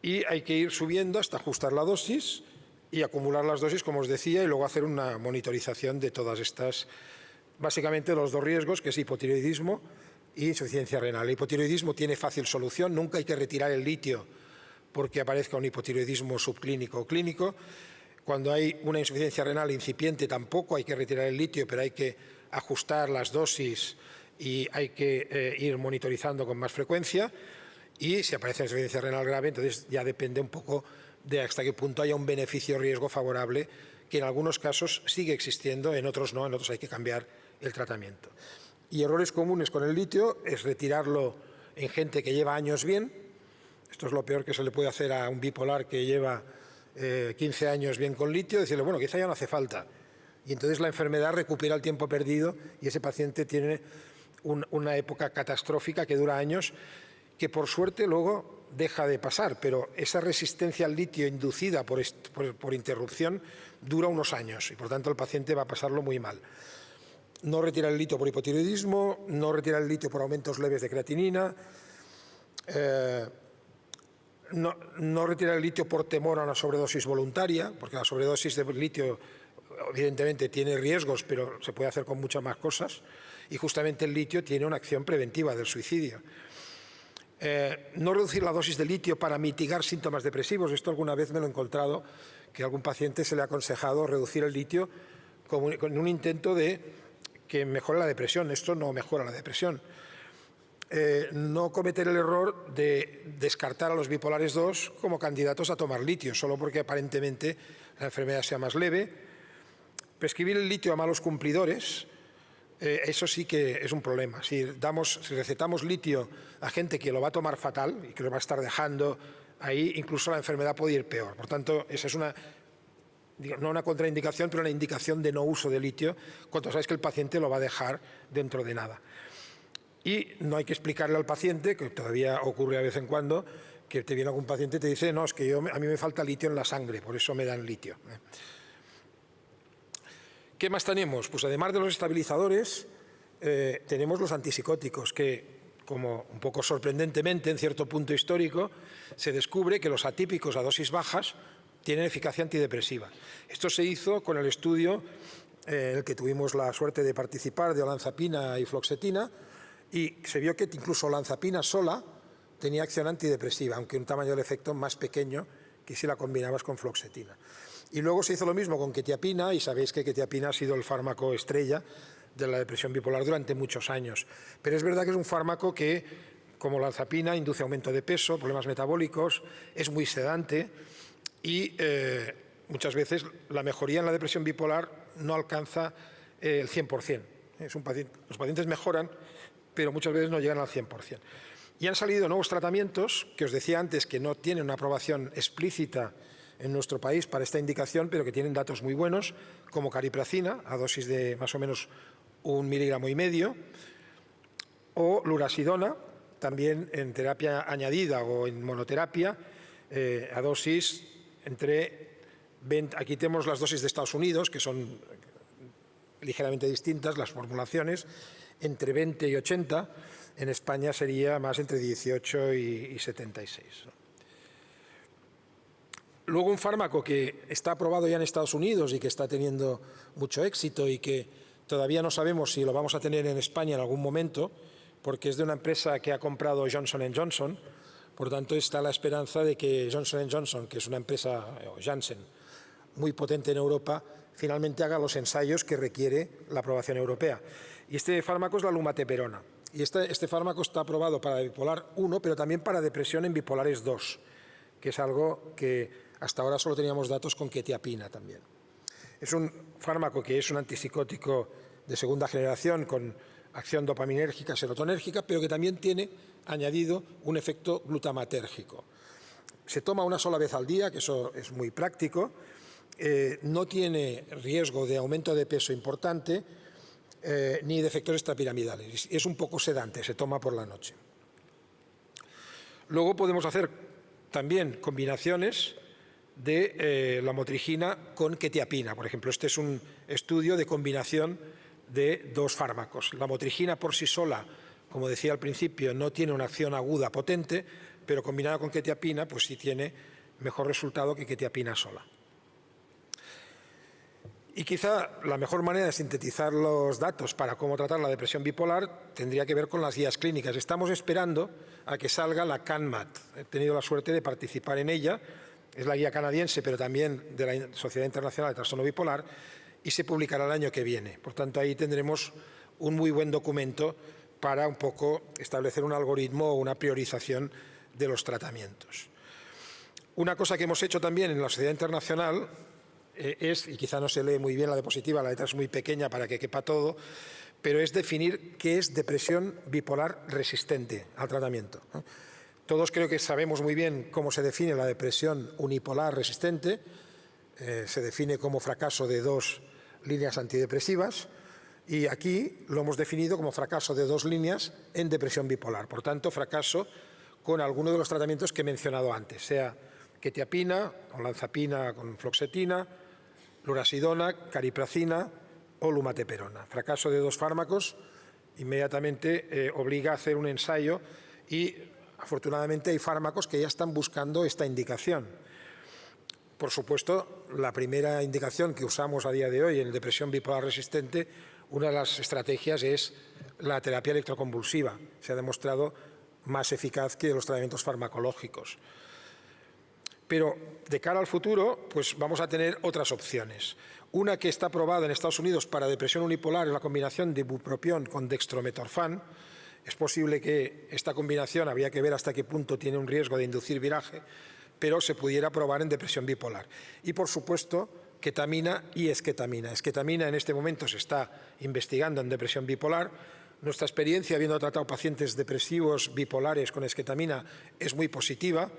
Y hay que ir subiendo hasta ajustar la dosis y acumular las dosis, como os decía, y luego hacer una monitorización de todas estas, básicamente los dos riesgos, que es hipotiroidismo y insuficiencia renal. El hipotiroidismo tiene fácil solución, nunca hay que retirar el litio porque aparezca un hipotiroidismo subclínico o clínico. Cuando hay una insuficiencia renal incipiente tampoco hay que retirar el litio, pero hay que ajustar las dosis y hay que ir monitorizando con más frecuencia. Y si aparece insuficiencia renal grave, entonces ya depende un poco de hasta qué punto haya un beneficio-riesgo favorable, que en algunos casos sigue existiendo, en otros no, en otros hay que cambiar el tratamiento. Y errores comunes con el litio es retirarlo en gente que lleva años bien. Esto es lo peor que se le puede hacer a un bipolar que lleva 15 años bien con litio, decirle, bueno, quizá ya no hace falta. Y entonces la enfermedad recupera el tiempo perdido y ese paciente tiene una época catastrófica que dura años, que por suerte luego deja de pasar, pero esa resistencia al litio inducida por interrupción dura unos años y por tanto el paciente va a pasarlo muy mal. No retirar el litio por hipotiroidismo, no retirar el litio por aumentos leves de creatinina, no retirar el litio por temor a una sobredosis voluntaria, porque la sobredosis de litio evidentemente tiene riesgos, pero se puede hacer con muchas más cosas, y justamente el litio tiene una acción preventiva del suicidio. No reducir la dosis de litio para mitigar síntomas depresivos. Esto alguna vez me lo he encontrado, que a algún paciente se le ha aconsejado reducir el litio con un intento de que mejore la depresión. Esto no mejora la depresión. No cometer el error de descartar a los bipolares 2 como candidatos a tomar litio, solo porque aparentemente la enfermedad sea más leve. Prescribir el litio a malos cumplidores. Eso sí que es un problema. Si recetamos litio a gente que lo va a tomar fatal y que lo va a estar dejando ahí, incluso la enfermedad puede ir peor. Por tanto, esa es no una contraindicación, pero una indicación de no uso de litio cuando sabes que el paciente lo va a dejar dentro de nada. Y no hay que explicarle al paciente, que todavía ocurre de vez en cuando, que te viene algún paciente y te dice, no, es que a mí me falta litio en la sangre, por eso me dan litio. ¿Qué más tenemos? Pues además de los estabilizadores, tenemos los antipsicóticos, que, como un poco sorprendentemente, en cierto punto histórico, se descubre que los atípicos a dosis bajas tienen eficacia antidepresiva. Esto se hizo con el estudio en el que tuvimos la suerte de participar de olanzapina y fluoxetina, y se vio que incluso olanzapina sola tenía acción antidepresiva, aunque un tamaño del efecto más pequeño que si la combinabas con fluoxetina. Y luego se hizo lo mismo con quetiapina, y sabéis que quetiapina ha sido el fármaco estrella de la depresión bipolar durante muchos años. Pero es verdad que es un fármaco que, como olanzapina, induce aumento de peso, problemas metabólicos, es muy sedante y muchas veces la mejoría en la depresión bipolar no alcanza el 100%. Los pacientes mejoran, pero muchas veces no llegan al 100%. Y han salido nuevos tratamientos, que os decía antes que no tienen una aprobación explícita en nuestro país para esta indicación, pero que tienen datos muy buenos, como caripracina, a dosis de más o menos 1,5 miligramos, o lurasidona, también en terapia añadida o en monoterapia, a dosis entre 20, aquí tenemos las dosis de Estados Unidos, que son ligeramente distintas, las formulaciones, entre 20 y 80, en España sería más entre 18 y 76. Luego un fármaco que está aprobado ya en Estados Unidos y que está teniendo mucho éxito y que todavía no sabemos si lo vamos a tener en España en algún momento, porque es de una empresa que ha comprado Johnson & Johnson, por tanto está la esperanza de que Johnson & Johnson, que es una empresa, o Janssen, muy potente en Europa, finalmente haga los ensayos que requiere la aprobación europea. Y este fármaco es la lumateperona. Y este fármaco está aprobado para bipolar 1, pero también para depresión en bipolares 2, que es algo que hasta ahora solo teníamos datos con quetiapina también. Es un fármaco que es un antipsicótico de segunda generación con acción dopaminérgica, serotonérgica, pero que también tiene añadido un efecto glutamatérgico. Se toma una sola vez al día, que eso es muy práctico, no tiene riesgo de aumento de peso importante ni de efectos extrapiramidales. Es un poco sedante, se toma por la noche. Luego podemos hacer también combinaciones de la motrigina con quetiapina. Por ejemplo, este es un estudio de combinación de dos fármacos. La motrigina por sí sola, como decía al principio, no tiene una acción aguda potente, pero combinada con quetiapina, pues sí tiene mejor resultado que quetiapina sola. Y quizá la mejor manera de sintetizar los datos para cómo tratar la depresión bipolar tendría que ver con las guías clínicas. Estamos esperando a que salga la CANMAT. He tenido la suerte de participar en ella. Es la guía canadiense, pero también de la Sociedad Internacional de Trastorno Bipolar, y se publicará el año que viene. Por tanto, ahí tendremos un muy buen documento para un poco establecer un algoritmo o una priorización de los tratamientos. Una cosa que hemos hecho también en la Sociedad Internacional es, y quizá no se lee muy bien la diapositiva, la letra es muy pequeña para que quepa todo, pero es definir qué es depresión bipolar resistente al tratamiento. Todos creo que sabemos muy bien cómo se define la depresión unipolar resistente. Se define como fracaso de 2 líneas antidepresivas, y aquí lo hemos definido como fracaso de 2 líneas en depresión bipolar. Por tanto, fracaso con alguno de los tratamientos que he mencionado antes, sea quetiapina, olanzapina con fluoxetina, lurasidona, cariprazina o lumateperona. Fracaso de 2 fármacos inmediatamente obliga a hacer un ensayo, y afortunadamente hay fármacos que ya están buscando esta indicación. Por supuesto, la primera indicación que usamos a día de hoy en depresión bipolar resistente, una de las estrategias es la terapia electroconvulsiva. Se ha demostrado más eficaz que los tratamientos farmacológicos. Pero de cara al futuro, pues vamos a tener otras opciones. Una que está aprobada en Estados Unidos para depresión unipolar es la combinación de bupropión con dextrometorfán. Es posible que esta combinación, habría que ver hasta qué punto tiene un riesgo de inducir viraje, pero se pudiera probar en depresión bipolar. Y, por supuesto, ketamina y esketamina. Esketamina en este momento se está investigando en depresión bipolar. Nuestra experiencia, habiendo tratado pacientes depresivos bipolares con esketamina, es muy positiva.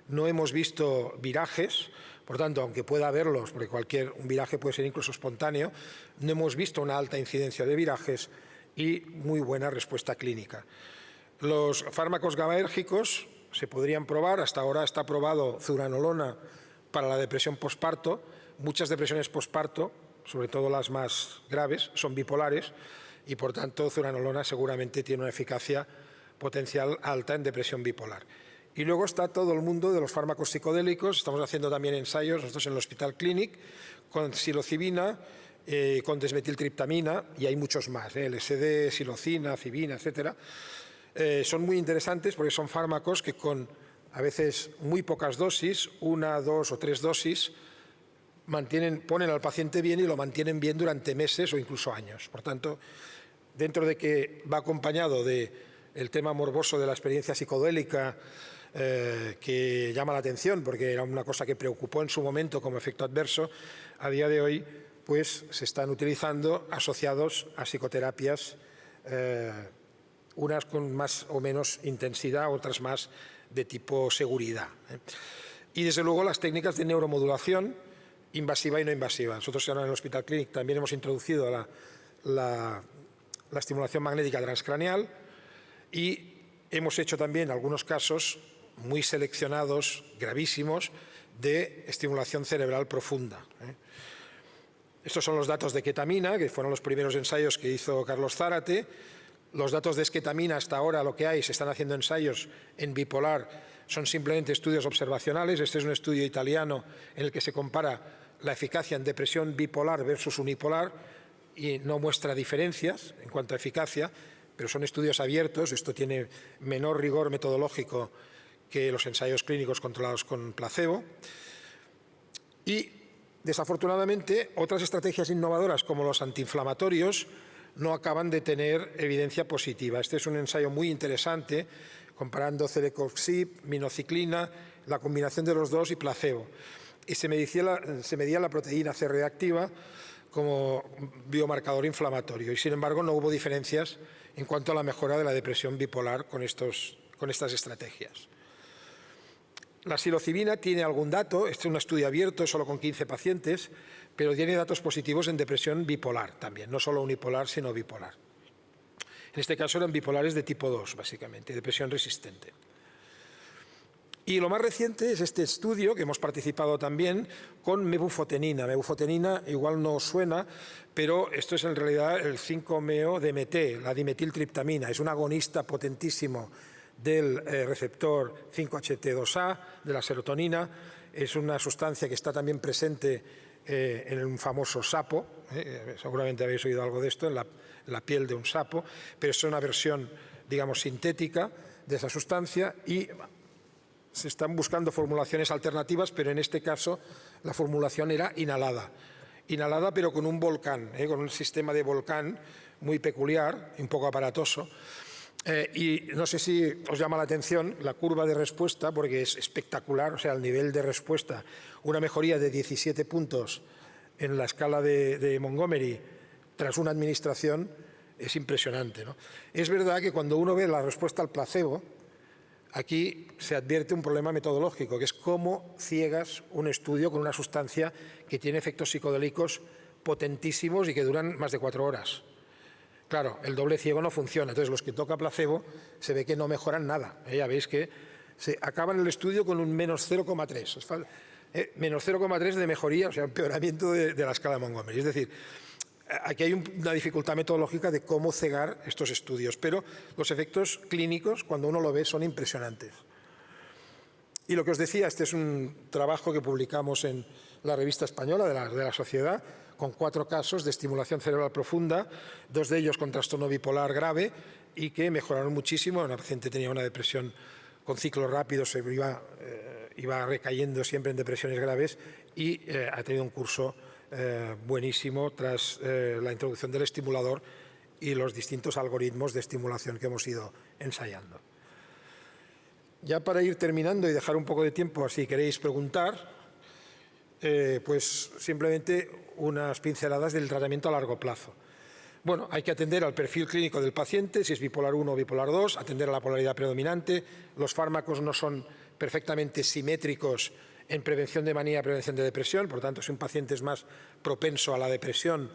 No hemos visto virajes, por tanto, aunque pueda haberlos, porque un viraje puede ser incluso espontáneo, no hemos visto una alta incidencia de virajes y muy buena respuesta clínica. Los fármacos GABAérgicos se podrían probar. Hasta ahora está aprobado zuranolona para la depresión posparto. Muchas depresiones posparto, sobre todo las más graves, son bipolares, y por tanto zuranolona seguramente tiene una eficacia potencial alta en depresión bipolar. Y luego está todo el mundo de los fármacos psicodélicos. Estamos haciendo también ensayos nosotros en el Hospital Clínic con psilocibina, con desmetiltriptamina, y hay muchos más, LSD, psilocina, cibina, etcétera. Son muy interesantes porque son fármacos que con a veces muy pocas dosis, 1, 2 o 3 dosis, ponen al paciente bien y lo mantienen bien durante meses o incluso años. Por tanto, dentro de que va acompañado del tema morboso de la experiencia psicodélica, que llama la atención porque era una cosa que preocupó en su momento como efecto adverso, a día de hoy pues se están utilizando asociados a psicoterapias, unas con más o menos intensidad, otras más de tipo seguridad. Y desde luego las técnicas de neuromodulación invasiva y no invasiva. Nosotros ahora en el Hospital Clínic también hemos introducido la estimulación magnética transcraneal, y hemos hecho también algunos casos muy seleccionados, gravísimos, de estimulación cerebral profunda. Estos son los datos de ketamina, que fueron los primeros ensayos que hizo Carlos Zárate. Los datos de esketamina hasta ahora, lo que hay, se están haciendo ensayos en bipolar, son simplemente estudios observacionales. Este es un estudio italiano en el que se compara la eficacia en depresión bipolar versus unipolar y no muestra diferencias en cuanto a eficacia, pero son estudios abiertos. Esto tiene menor rigor metodológico que los ensayos clínicos controlados con placebo. Y, desafortunadamente, otras estrategias innovadoras como los antiinflamatorios no acaban de tener evidencia positiva. Este es un ensayo muy interesante comparando celecoxib, minociclina, la combinación de los dos y placebo. Y se medía la proteína C reactiva como biomarcador inflamatorio, y sin embargo no hubo diferencias en cuanto a la mejora de la depresión bipolar con estas estrategias. La psilocibina tiene algún dato, este es un estudio abierto solo con 15 pacientes, pero tiene datos positivos en depresión bipolar también, no solo unipolar sino bipolar. En este caso eran bipolares de tipo 2, básicamente, depresión resistente. Y lo más reciente es este estudio, que hemos participado también, con mebufotenina. Mebufotenina igual no os suena, pero esto es en realidad el 5-MeO-DMT, la dimetiltriptamina. Es un agonista potentísimo del receptor 5-HT2A, de la serotonina. Es una sustancia que está también presente en un famoso sapo. Seguramente habéis oído algo de esto, en la piel de un sapo, pero es una versión, digamos, sintética de esa sustancia y se están buscando formulaciones alternativas, pero en este caso la formulación era inhalada. Inhalada, pero con un volcán, con un sistema de volcán muy peculiar, un poco aparatoso. Y no sé si os llama la atención la curva de respuesta, porque es espectacular, o sea, el nivel de respuesta, una mejoría de 17 puntos en la escala de Montgomery tras una administración es impresionante, ¿no? Es verdad que cuando uno ve la respuesta al placebo, aquí se advierte un problema metodológico, que es cómo ciegas un estudio con una sustancia que tiene efectos psicodélicos potentísimos y que duran más de 4 horas. Claro, el doble ciego no funciona, entonces los que toca placebo se ve que no mejoran nada. Ya veis que se acaban el estudio con un menos 0,3. Menos 0,3 de mejoría, o sea, empeoramiento de la escala de Montgomery. Es decir, aquí hay una dificultad metodológica de cómo cegar estos estudios, pero los efectos clínicos, cuando uno lo ve, son impresionantes. Y lo que os decía, este es un trabajo que publicamos en la revista española de la Sociedad, con 4 casos de estimulación cerebral profunda, 2 de ellos con trastorno bipolar grave y que mejoraron muchísimo. Una paciente tenía una depresión con ciclos rápidos, se iba recayendo siempre en depresiones graves y ha tenido un curso buenísimo tras la introducción del estimulador y los distintos algoritmos de estimulación que hemos ido ensayando. Ya para ir terminando y dejar un poco de tiempo, si queréis preguntar, pues simplemente unas pinceladas del tratamiento a largo plazo. Bueno, hay que atender al perfil clínico del paciente, si es bipolar 1 o bipolar 2, atender a la polaridad predominante. Los fármacos no son perfectamente simétricos en prevención de manía, prevención de depresión. Por lo tanto, si un paciente es más propenso a la depresión,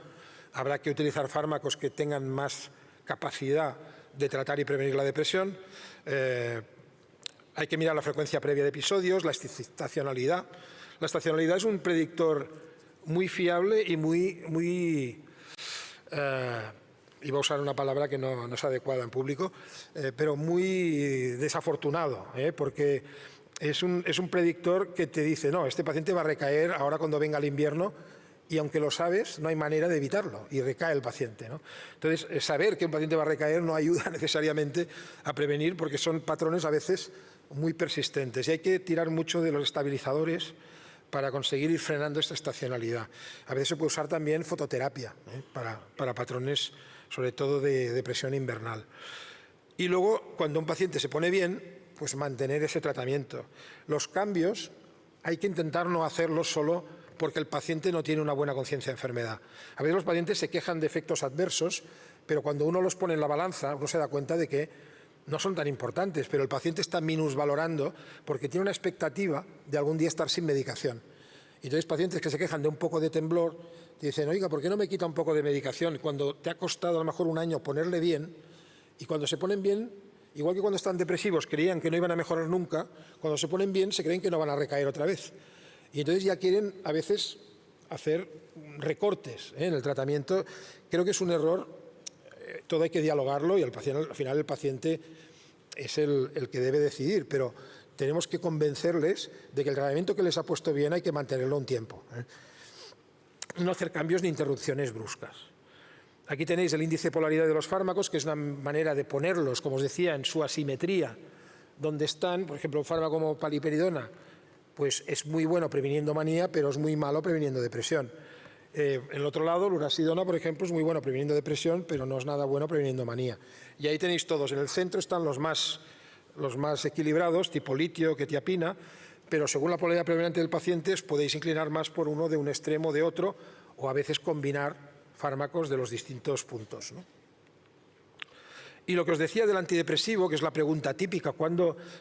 habrá que utilizar fármacos que tengan más capacidad de tratar y prevenir la depresión. Hay que mirar la frecuencia previa de episodios, la estacionalidad. La estacionalidad es un predictor muy fiable y muy iba a usar una palabra que no es adecuada en público, pero muy desafortunado, porque es un predictor que te dice, no, este paciente va a recaer ahora cuando venga el invierno, y aunque lo sabes, no hay manera de evitarlo, y recae el paciente, ¿no? Entonces, saber que un paciente va a recaer no ayuda necesariamente a prevenir, porque son patrones a veces muy persistentes, y hay que tirar mucho de los estabilizadores para conseguir ir frenando esta estacionalidad. A veces se puede usar también fototerapia para patrones, sobre todo de depresión invernal. Y luego, cuando un paciente se pone bien, pues mantener ese tratamiento. Los cambios hay que intentar no hacerlos solo porque el paciente no tiene una buena conciencia de enfermedad. A veces los pacientes se quejan de efectos adversos, pero cuando uno los pone en la balanza, uno se da cuenta de que no son tan importantes, pero el paciente está minusvalorando porque tiene una expectativa de algún día estar sin medicación. Y entonces pacientes que se quejan de un poco de temblor, te dicen, oiga, ¿por qué no me quita un poco de medicación? Cuando te ha costado a lo mejor un año ponerle bien, y cuando se ponen bien, igual que cuando están depresivos creían que no iban a mejorar nunca, cuando se ponen bien se creen que no van a recaer otra vez. Y entonces ya quieren a veces hacer recortes en el tratamiento. Creo que es un error, todo hay que dialogarlo y al final el paciente es el que debe decidir, pero tenemos que convencerles de que el tratamiento que les ha puesto bien hay que mantenerlo un tiempo. No hacer cambios ni interrupciones bruscas. Aquí tenéis el índice de polaridad de los fármacos, que es una manera de ponerlos, como os decía, en su asimetría, donde están. Por ejemplo, un fármaco como paliperidona, pues es muy bueno previniendo manía, pero es muy malo previniendo depresión. En el otro lado, lurasidona, por ejemplo, es muy bueno previniendo depresión, pero no es nada bueno previniendo manía. Y ahí tenéis todos. En el centro están los más equilibrados, tipo litio, quetiapina, pero según la polaridad predominante del paciente os podéis inclinar más por uno de un extremo o de otro, o a veces combinar fármacos de los distintos puntos, ¿no? Y lo que os decía del antidepresivo, que es la pregunta típica,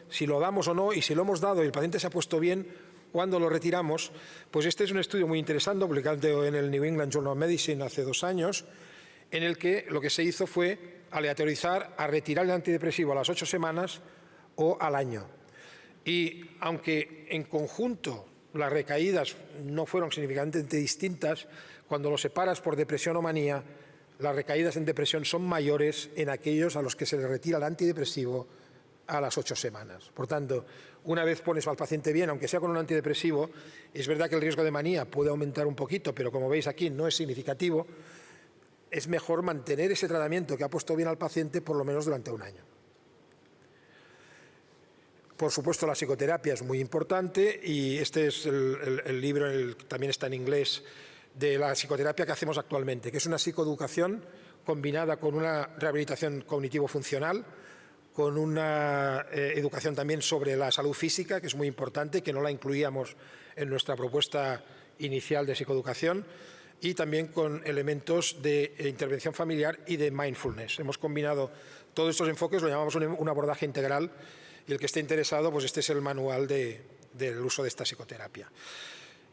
si lo damos o no, y si lo hemos dado y el paciente se ha puesto bien, ¿cuándo lo retiramos? Pues este es un estudio muy interesante, publicado en el New England Journal of Medicine hace 2 años, en el que lo que se hizo fue aleatorizar a retirar el antidepresivo a las 8 semanas o al año. Y aunque en conjunto las recaídas no fueron significativamente distintas, cuando lo separas por depresión o manía, las recaídas en depresión son mayores en aquellos a los que se les retira el antidepresivo a las 8 semanas. Por tanto, una vez pones al paciente bien, aunque sea con un antidepresivo, es verdad que el riesgo de manía puede aumentar un poquito, pero como veis aquí no es significativo. Es mejor mantener ese tratamiento que ha puesto bien al paciente por lo menos durante un año. Por supuesto, la psicoterapia es muy importante y este es el libro, también está en inglés, de la psicoterapia que hacemos actualmente, que es una psicoeducación combinada con una rehabilitación cognitivo-funcional, con una educación también sobre la salud física, que es muy importante, que no la incluíamos en nuestra propuesta inicial de psicoeducación, y también con elementos de intervención familiar y de mindfulness. Hemos combinado todos estos enfoques, lo llamamos un abordaje integral, y el que esté interesado, pues este es el manual del uso de esta psicoterapia.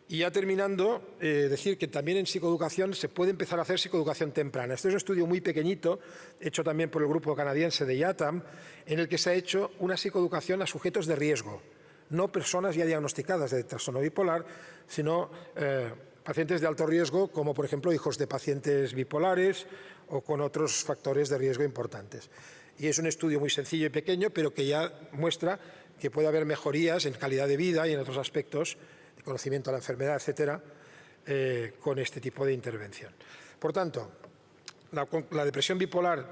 Y ya terminando, decir que también en psicoeducación se puede empezar a hacer psicoeducación temprana. Este es un estudio muy pequeñito, hecho también por el grupo canadiense de IATAM, en el que se ha hecho una psicoeducación a sujetos de riesgo, no personas ya diagnosticadas de trastorno bipolar, sino pacientes de alto riesgo, como por ejemplo hijos de pacientes bipolares o con otros factores de riesgo importantes. Y es un estudio muy sencillo y pequeño, pero que ya muestra que puede haber mejorías en calidad de vida y en otros aspectos, de conocimiento de la enfermedad, etcétera, con este tipo de intervención. Por tanto, la depresión bipolar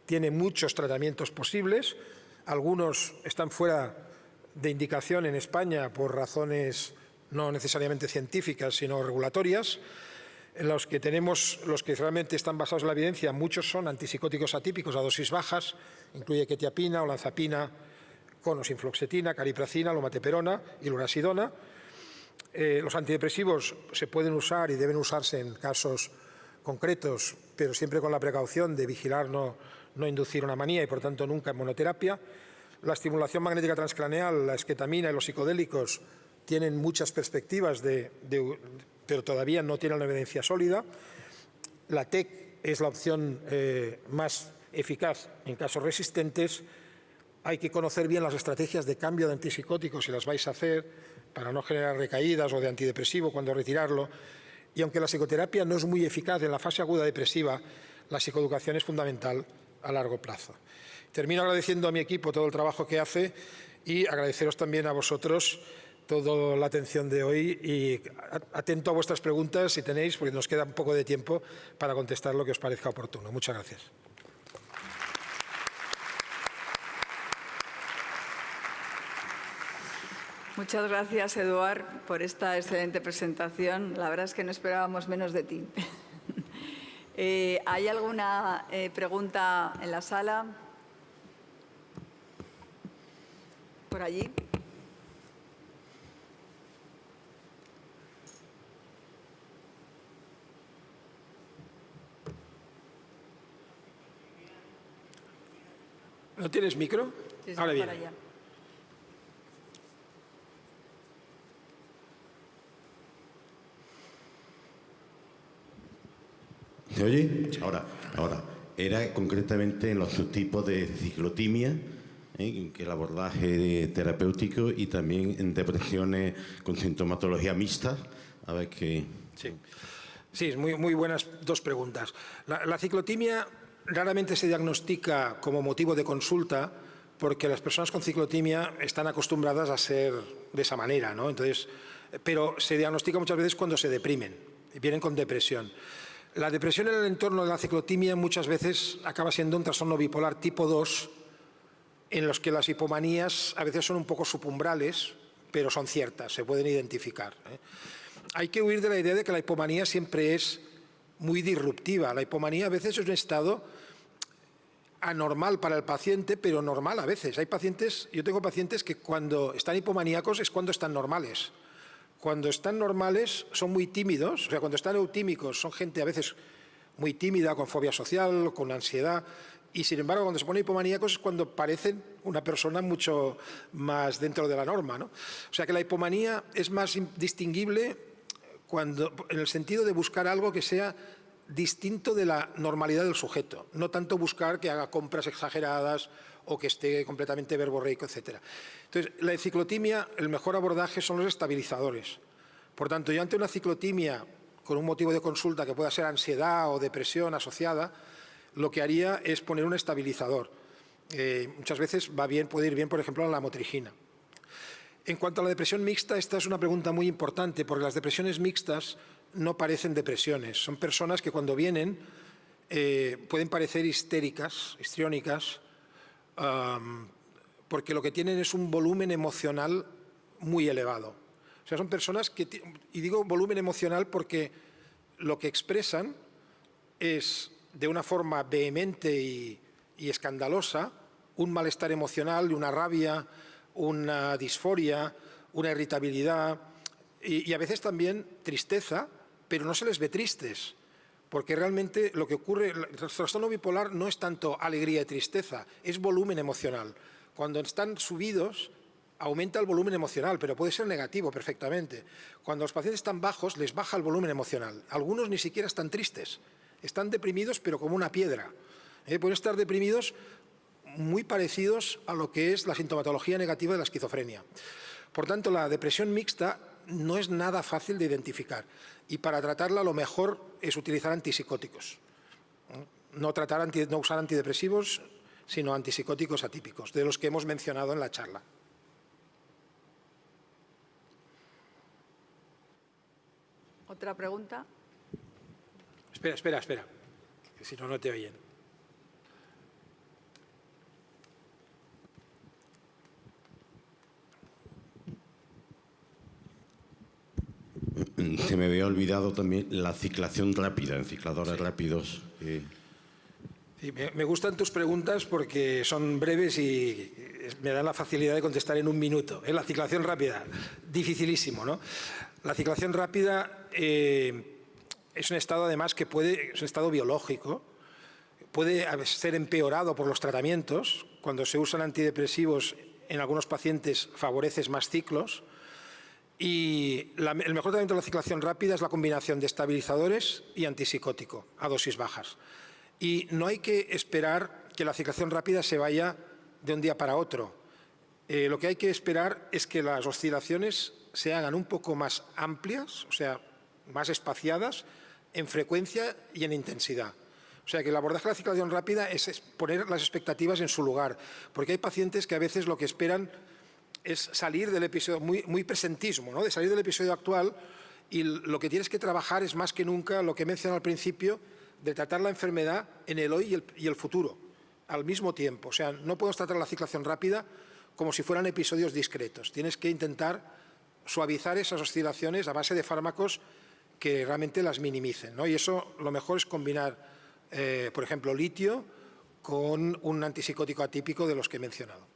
tiene muchos tratamientos posibles, algunos están fuera de indicación en España por razones no necesariamente científicas, sino regulatorias. En los que tenemos, los que realmente están basados en la evidencia, muchos son antipsicóticos atípicos a dosis bajas, incluye quetiapina, olanzapina, conosínfloxetina, caripracina, lomateperona y lurasidona. Los antidepresivos se pueden usar y deben usarse en casos concretos, pero siempre con la precaución de vigilar no inducir una manía y, por tanto, nunca en monoterapia. La estimulación magnética transcraneal, la esketamina y los psicodélicos tienen muchas perspectivas pero todavía no tienen una evidencia sólida. La TEC es la opción más eficaz en casos resistentes. Hay que conocer bien las estrategias de cambio de antipsicóticos si las vais a hacer para no generar recaídas, o de antidepresivo cuando retirarlo. Y aunque la psicoterapia no es muy eficaz en la fase aguda depresiva, la psicoeducación es fundamental a largo plazo. Termino agradeciendo a mi equipo todo el trabajo que hace y agradeceros también a vosotros toda la atención de hoy y atento a vuestras preguntas si tenéis, porque nos queda un poco de tiempo para contestar lo que os parezca oportuno. Muchas gracias. Muchas gracias, Eduard, por esta excelente presentación. La verdad es que no esperábamos menos de ti. ¿Hay alguna pregunta en la sala? Por allí. ¿No tienes micro? Sí, ahora bien. para allá. ¿Se oye? Ahora. Era concretamente en los subtipos de ciclotimia, que el abordaje terapéutico, y también en depresiones con sintomatología mixta. A ver qué... Sí, muy buenas dos preguntas. La ciclotimia raramente se diagnostica como motivo de consulta porque las personas con ciclotimia están acostumbradas a ser de esa manera, ¿no? Entonces, pero se diagnostica muchas veces cuando se deprimen, vienen con depresión. La depresión en el entorno de la ciclotimia muchas veces acaba siendo un trastorno bipolar tipo 2, en los que las hipomanías a veces son un poco subumbrales, pero son ciertas, se pueden identificar. Hay que huir de la idea de que la hipomanía siempre es muy disruptiva. La hipomanía a veces es un estado anormal para el paciente, pero normal a veces. Yo tengo pacientes que cuando están hipomaníacos es cuando están normales. Cuando están normales son muy tímidos, o sea, cuando están eutímicos son gente a veces muy tímida, con fobia social, con ansiedad, y sin embargo cuando se ponen hipomaníacos es cuando parecen una persona mucho más dentro de la norma, ¿no? O sea que la hipomanía es más distinguible en el sentido de buscar algo que sea distinto de la normalidad del sujeto, no tanto buscar que haga compras exageradas o que esté completamente verborreico, etc. Entonces, la ciclotimia, el mejor abordaje son los estabilizadores. Por tanto, yo ante una ciclotimia con un motivo de consulta que pueda ser ansiedad o depresión asociada, lo que haría es poner un estabilizador. Muchas veces puede ir bien, por ejemplo, la lamotrigina. En cuanto a la depresión mixta, esta es una pregunta muy importante, porque las depresiones mixtas no parecen depresiones. Son personas que cuando vienen pueden parecer histéricas, histriónicas, porque lo que tienen es un volumen emocional muy elevado. O sea, son personas que, y digo volumen emocional porque lo que expresan es de una forma vehemente y escandalosa un malestar emocional, una rabia, una disforia, una irritabilidad y a veces también tristeza, pero no se les ve tristes, porque realmente lo que ocurre, el trastorno bipolar no es tanto alegría y tristeza, es volumen emocional. Cuando están subidos, aumenta el volumen emocional, pero puede ser negativo perfectamente. Cuando los pacientes están bajos, les baja el volumen emocional. Algunos ni siquiera están tristes, están deprimidos, pero como una piedra. Pueden estar deprimidos muy parecidos a lo que es la sintomatología negativa de la esquizofrenia. Por tanto, la depresión mixta no es nada fácil de identificar y para tratarla lo mejor es utilizar antipsicóticos. No usar antidepresivos, sino antipsicóticos atípicos, de los que hemos mencionado en la charla. ¿Otra pregunta? Espera, que si no, no te oyen. Se me había olvidado también la ciclación rápida, en cicladores rápidos. Sí, me gustan tus preguntas porque son breves y me dan la facilidad de contestar en un minuto. La ciclación rápida, dificilísimo, ¿no? La ciclación rápida es un estado además que es un estado biológico, puede ser empeorado por los tratamientos. Cuando se usan antidepresivos en algunos pacientes favoreces más ciclos. Y el mejor tratamiento de la ciclación rápida es la combinación de estabilizadores y antipsicótico a dosis bajas. Y no hay que esperar que la ciclación rápida se vaya de un día para otro. Lo que hay que esperar es que las oscilaciones se hagan un poco más amplias, o sea, más espaciadas, en frecuencia y en intensidad. O sea, que el abordaje de la ciclación rápida es poner las expectativas en su lugar, porque hay pacientes que a veces lo que esperan es salir del episodio, muy presentismo, ¿no? De salir del episodio actual, y lo que tienes que trabajar es más que nunca lo que he mencionado al principio, de tratar la enfermedad en el hoy y el futuro, al mismo tiempo. O sea, no podemos tratar la ciclación rápida como si fueran episodios discretos. Tienes que intentar suavizar esas oscilaciones a base de fármacos que realmente las minimicen, ¿no? Y eso lo mejor es combinar, por ejemplo, litio con un antipsicótico atípico de los que he mencionado.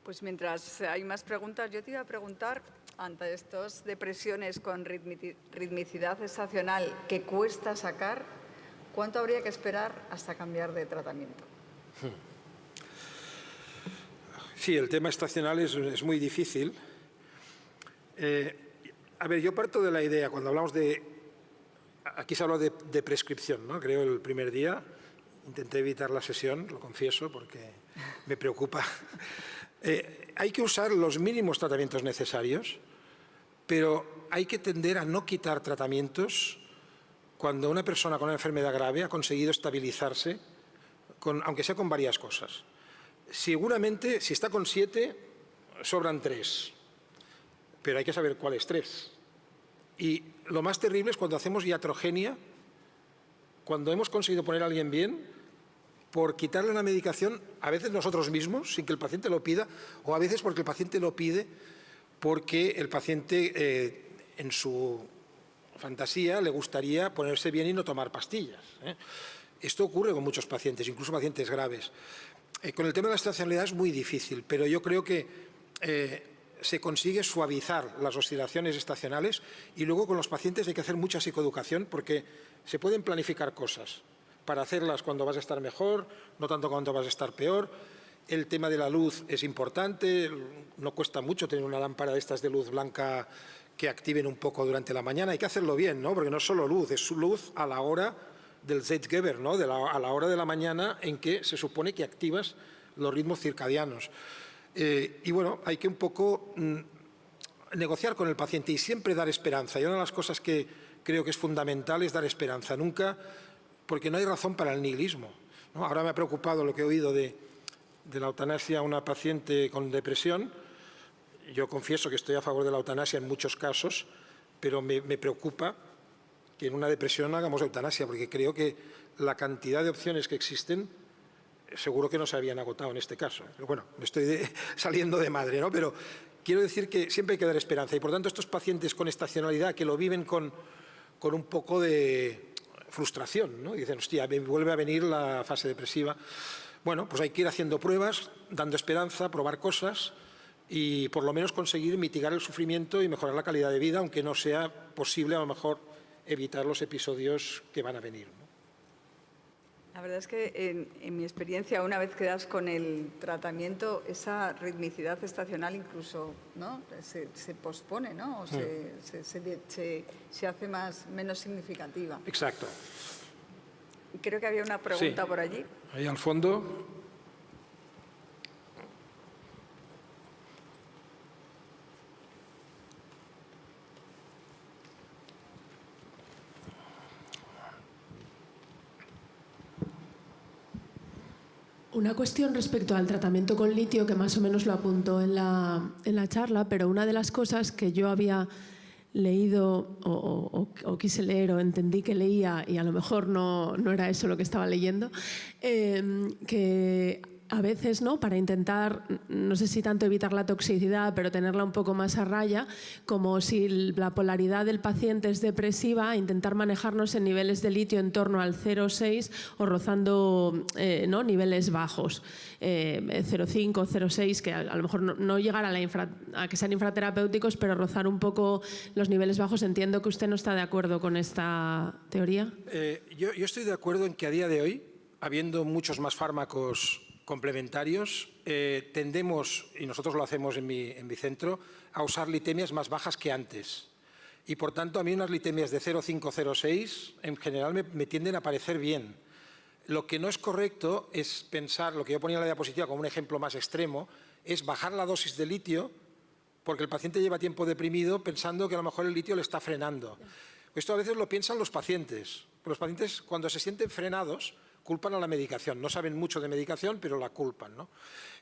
Pues mientras hay más preguntas, yo te iba a preguntar, ante estas depresiones con ritmicidad estacional que cuesta sacar, ¿cuánto habría que esperar hasta cambiar de tratamiento? Sí, el tema estacional es muy difícil. A ver, yo parto de la idea, cuando hablamos de... Aquí se habla de prescripción, ¿no? Creo el primer día intenté evitar la sesión, lo confieso, porque me preocupa. Hay que usar los mínimos tratamientos necesarios, pero hay que tender a no quitar tratamientos cuando una persona con una enfermedad grave ha conseguido estabilizarse, aunque sea con varias cosas. Seguramente, si está con 7, sobran 3, pero hay que saber cuál es 3. Y lo más terrible es cuando hacemos iatrogenia, cuando hemos conseguido poner a alguien bien, por quitarle la medicación, a veces nosotros mismos, sin que el paciente lo pida, o a veces porque el paciente lo pide, porque el paciente en su fantasía le gustaría ponerse bien y no tomar pastillas. Esto ocurre con muchos pacientes, incluso pacientes graves. Con el tema de la estacionalidad es muy difícil, pero yo creo que se consigue suavizar las oscilaciones estacionales y luego con los pacientes hay que hacer mucha psicoeducación porque se pueden planificar cosas para hacerlas cuando vas a estar mejor, no tanto cuando vas a estar peor. El tema de la luz es importante, no cuesta mucho tener una lámpara de estas de luz blanca que activen un poco durante la mañana. Hay que hacerlo bien, ¿no? Porque no es solo luz, es luz a la hora del Zeitgeber, ¿no? A la hora de la mañana en que se supone que activas los ritmos circadianos. Y bueno, hay que un poco negociar con el paciente y siempre dar esperanza. Y una de las cosas que creo que es fundamental es dar esperanza. Nunca, porque no hay razón para el nihilismo, ¿no? Ahora me ha preocupado lo que he oído de la eutanasia a una paciente con depresión. Yo confieso que estoy a favor de la eutanasia en muchos casos, pero me preocupa que en una depresión hagamos eutanasia, porque creo que la cantidad de opciones que existen seguro que no se habían agotado en este caso. Pero bueno, me estoy saliendo de madre, ¿no? Pero quiero decir que siempre hay que dar esperanza y, por tanto, estos pacientes con estacionalidad que lo viven con un poco de frustración, ¿no? Y dicen, hostia, me vuelve a venir la fase depresiva. Bueno, pues hay que ir haciendo pruebas, dando esperanza, probar cosas y por lo menos conseguir mitigar el sufrimiento y mejorar la calidad de vida, aunque no sea posible a lo mejor evitar los episodios que van a venir, ¿no? La verdad es que en mi experiencia, una vez que das con el tratamiento, esa ritmicidad estacional incluso, ¿no? se pospone, ¿no? O se hace menos significativa. Exacto. Creo que había una pregunta por allí. Ahí al fondo. Una cuestión respecto al tratamiento con litio, que más o menos lo apuntó en la charla, pero una de las cosas que yo había leído o quise leer o entendí que leía y a lo mejor no era eso lo que estaba leyendo, que a veces, ¿no?, para intentar, no sé si tanto evitar la toxicidad, pero tenerla un poco más a raya, como si la polaridad del paciente es depresiva, intentar manejarnos en niveles de litio en torno al 0,6 o rozando ¿no?, niveles bajos, 0,5, 0,6, que a lo mejor no llegar a que sean infraterapéuticos, pero rozar un poco los niveles bajos. Entiendo que usted no está de acuerdo con esta teoría. Yo estoy de acuerdo en que a día de hoy, habiendo muchos más fármacos complementarios, tendemos, y nosotros lo hacemos en mi centro, a usar litemias más bajas que antes. Y por tanto, a mí unas litemias de 0,5, 0,6 en general me tienden a parecer bien. Lo que no es correcto es pensar, lo que yo ponía en la diapositiva como un ejemplo más extremo, es bajar la dosis de litio porque el paciente lleva tiempo deprimido pensando que a lo mejor el litio le está frenando. Esto a veces lo piensan los pacientes. Los pacientes, cuando se sienten frenados, culpan a la medicación. No saben mucho de medicación, pero la culpan, ¿no?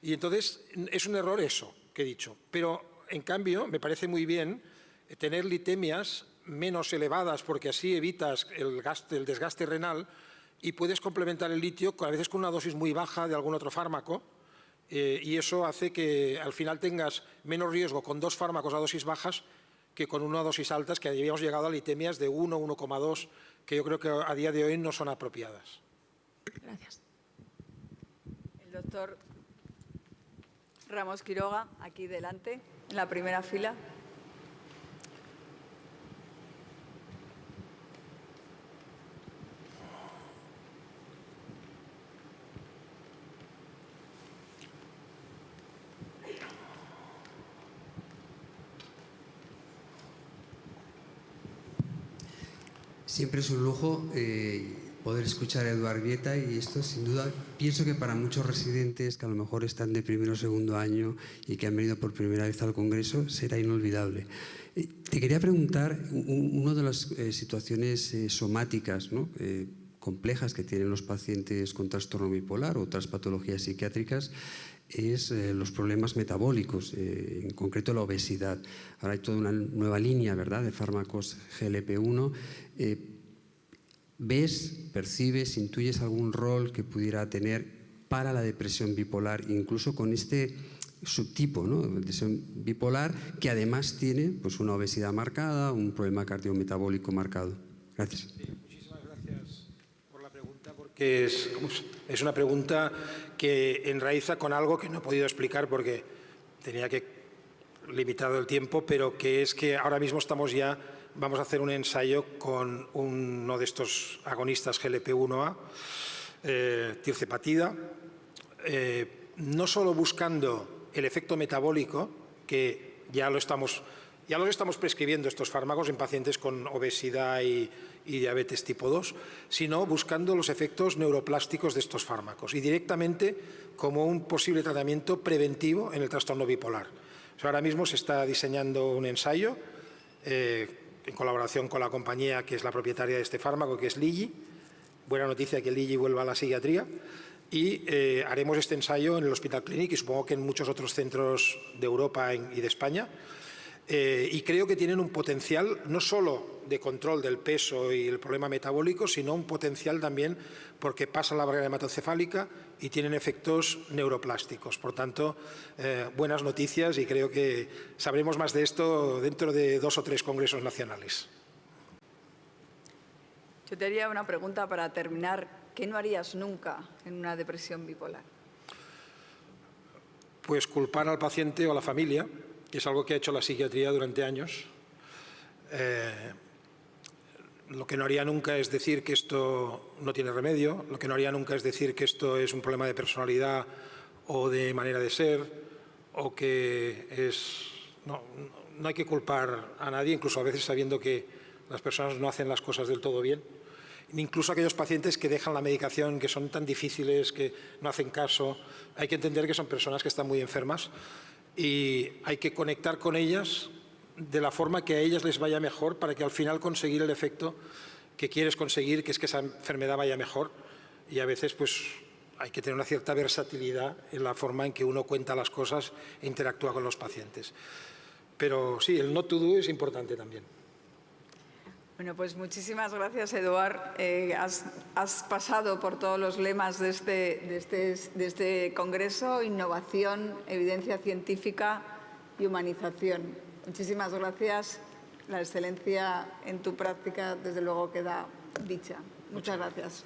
Y entonces es un error eso que he dicho. Pero, en cambio, me parece muy bien tener litemias menos elevadas porque así evitas el desgaste renal y puedes complementar el litio a veces con una dosis muy baja de algún otro fármaco y eso hace que al final tengas menos riesgo con dos fármacos a dosis bajas que con una dosis altas, que habíamos llegado a litemias de 1, 1,2, que yo creo que a día de hoy no son apropiadas. Gracias. El doctor Ramos Quiroga, aquí delante, en la primera fila. Siempre es un lujo poder escuchar a Eduard Vieta y esto sin duda pienso que para muchos residentes que a lo mejor están de primero o segundo año y que han venido por primera vez al Congreso será inolvidable. Te quería preguntar, una de las situaciones somáticas, ¿no?, complejas que tienen los pacientes con trastorno bipolar o otras patologías psiquiátricas es los problemas metabólicos, en concreto la obesidad. Ahora hay toda una nueva línea, ¿verdad?, de fármacos GLP-1. ¿Ves, percibes, intuyes algún rol que pudiera tener para la depresión bipolar, incluso con este subtipo, ¿no?, de depresión bipolar, que además tiene pues, una obesidad marcada, un problema cardiometabólico marcado? Gracias. Sí, muchísimas gracias por la pregunta, porque es una pregunta que enraiza con algo que no he podido explicar porque tenía que limitado el tiempo, pero que es que ahora mismo vamos a hacer un ensayo con uno de estos agonistas GLP-1A, tirzepatida, no solo buscando el efecto metabólico, que ya lo estamos Ya los estamos prescribiendo estos fármacos en pacientes con obesidad y diabetes tipo 2, sino buscando los efectos neuroplásticos de estos fármacos y directamente como un posible tratamiento preventivo en el trastorno bipolar. O sea, ahora mismo se está diseñando un ensayo en colaboración con la compañía que es la propietaria de este fármaco, que es Lilly. Buena noticia que Lilly vuelva a la psiquiatría. Y haremos este ensayo en el Hospital Clínic y supongo que en muchos otros centros de Europa y de España. Y creo que tienen un potencial no solo de control del peso y el problema metabólico, sino un potencial también porque pasan la barrera hematocefálica y tienen efectos neuroplásticos. Por tanto, buenas noticias y creo que sabremos más de esto dentro de 2 o 3 congresos nacionales. Yo te haría una pregunta para terminar. ¿Qué no harías nunca en una depresión bipolar? Pues culpar al paciente o a la familia, que es algo que ha hecho la psiquiatría durante años. Lo que no haría nunca es decir que esto no tiene remedio, lo que no haría nunca es decir que esto es un problema de personalidad o de manera de ser, o que es... No hay que culpar a nadie, incluso a veces sabiendo que las personas no hacen las cosas del todo bien. Incluso aquellos pacientes que dejan la medicación, que son tan difíciles, que no hacen caso. Hay que entender que son personas que están muy enfermas y hay que conectar con ellas de la forma que a ellas les vaya mejor para que al final conseguir el efecto que quieres conseguir, que es que esa enfermedad vaya mejor. Y a veces pues hay que tener una cierta versatilidad en la forma en que uno cuenta las cosas e interactúa con los pacientes. Pero sí, el not to do es importante también. Bueno, pues muchísimas gracias, Eduard. Has pasado por todos los lemas de este congreso: innovación, evidencia científica y humanización. Muchísimas gracias. La excelencia en tu práctica, desde luego, queda dicha. Muchas gracias.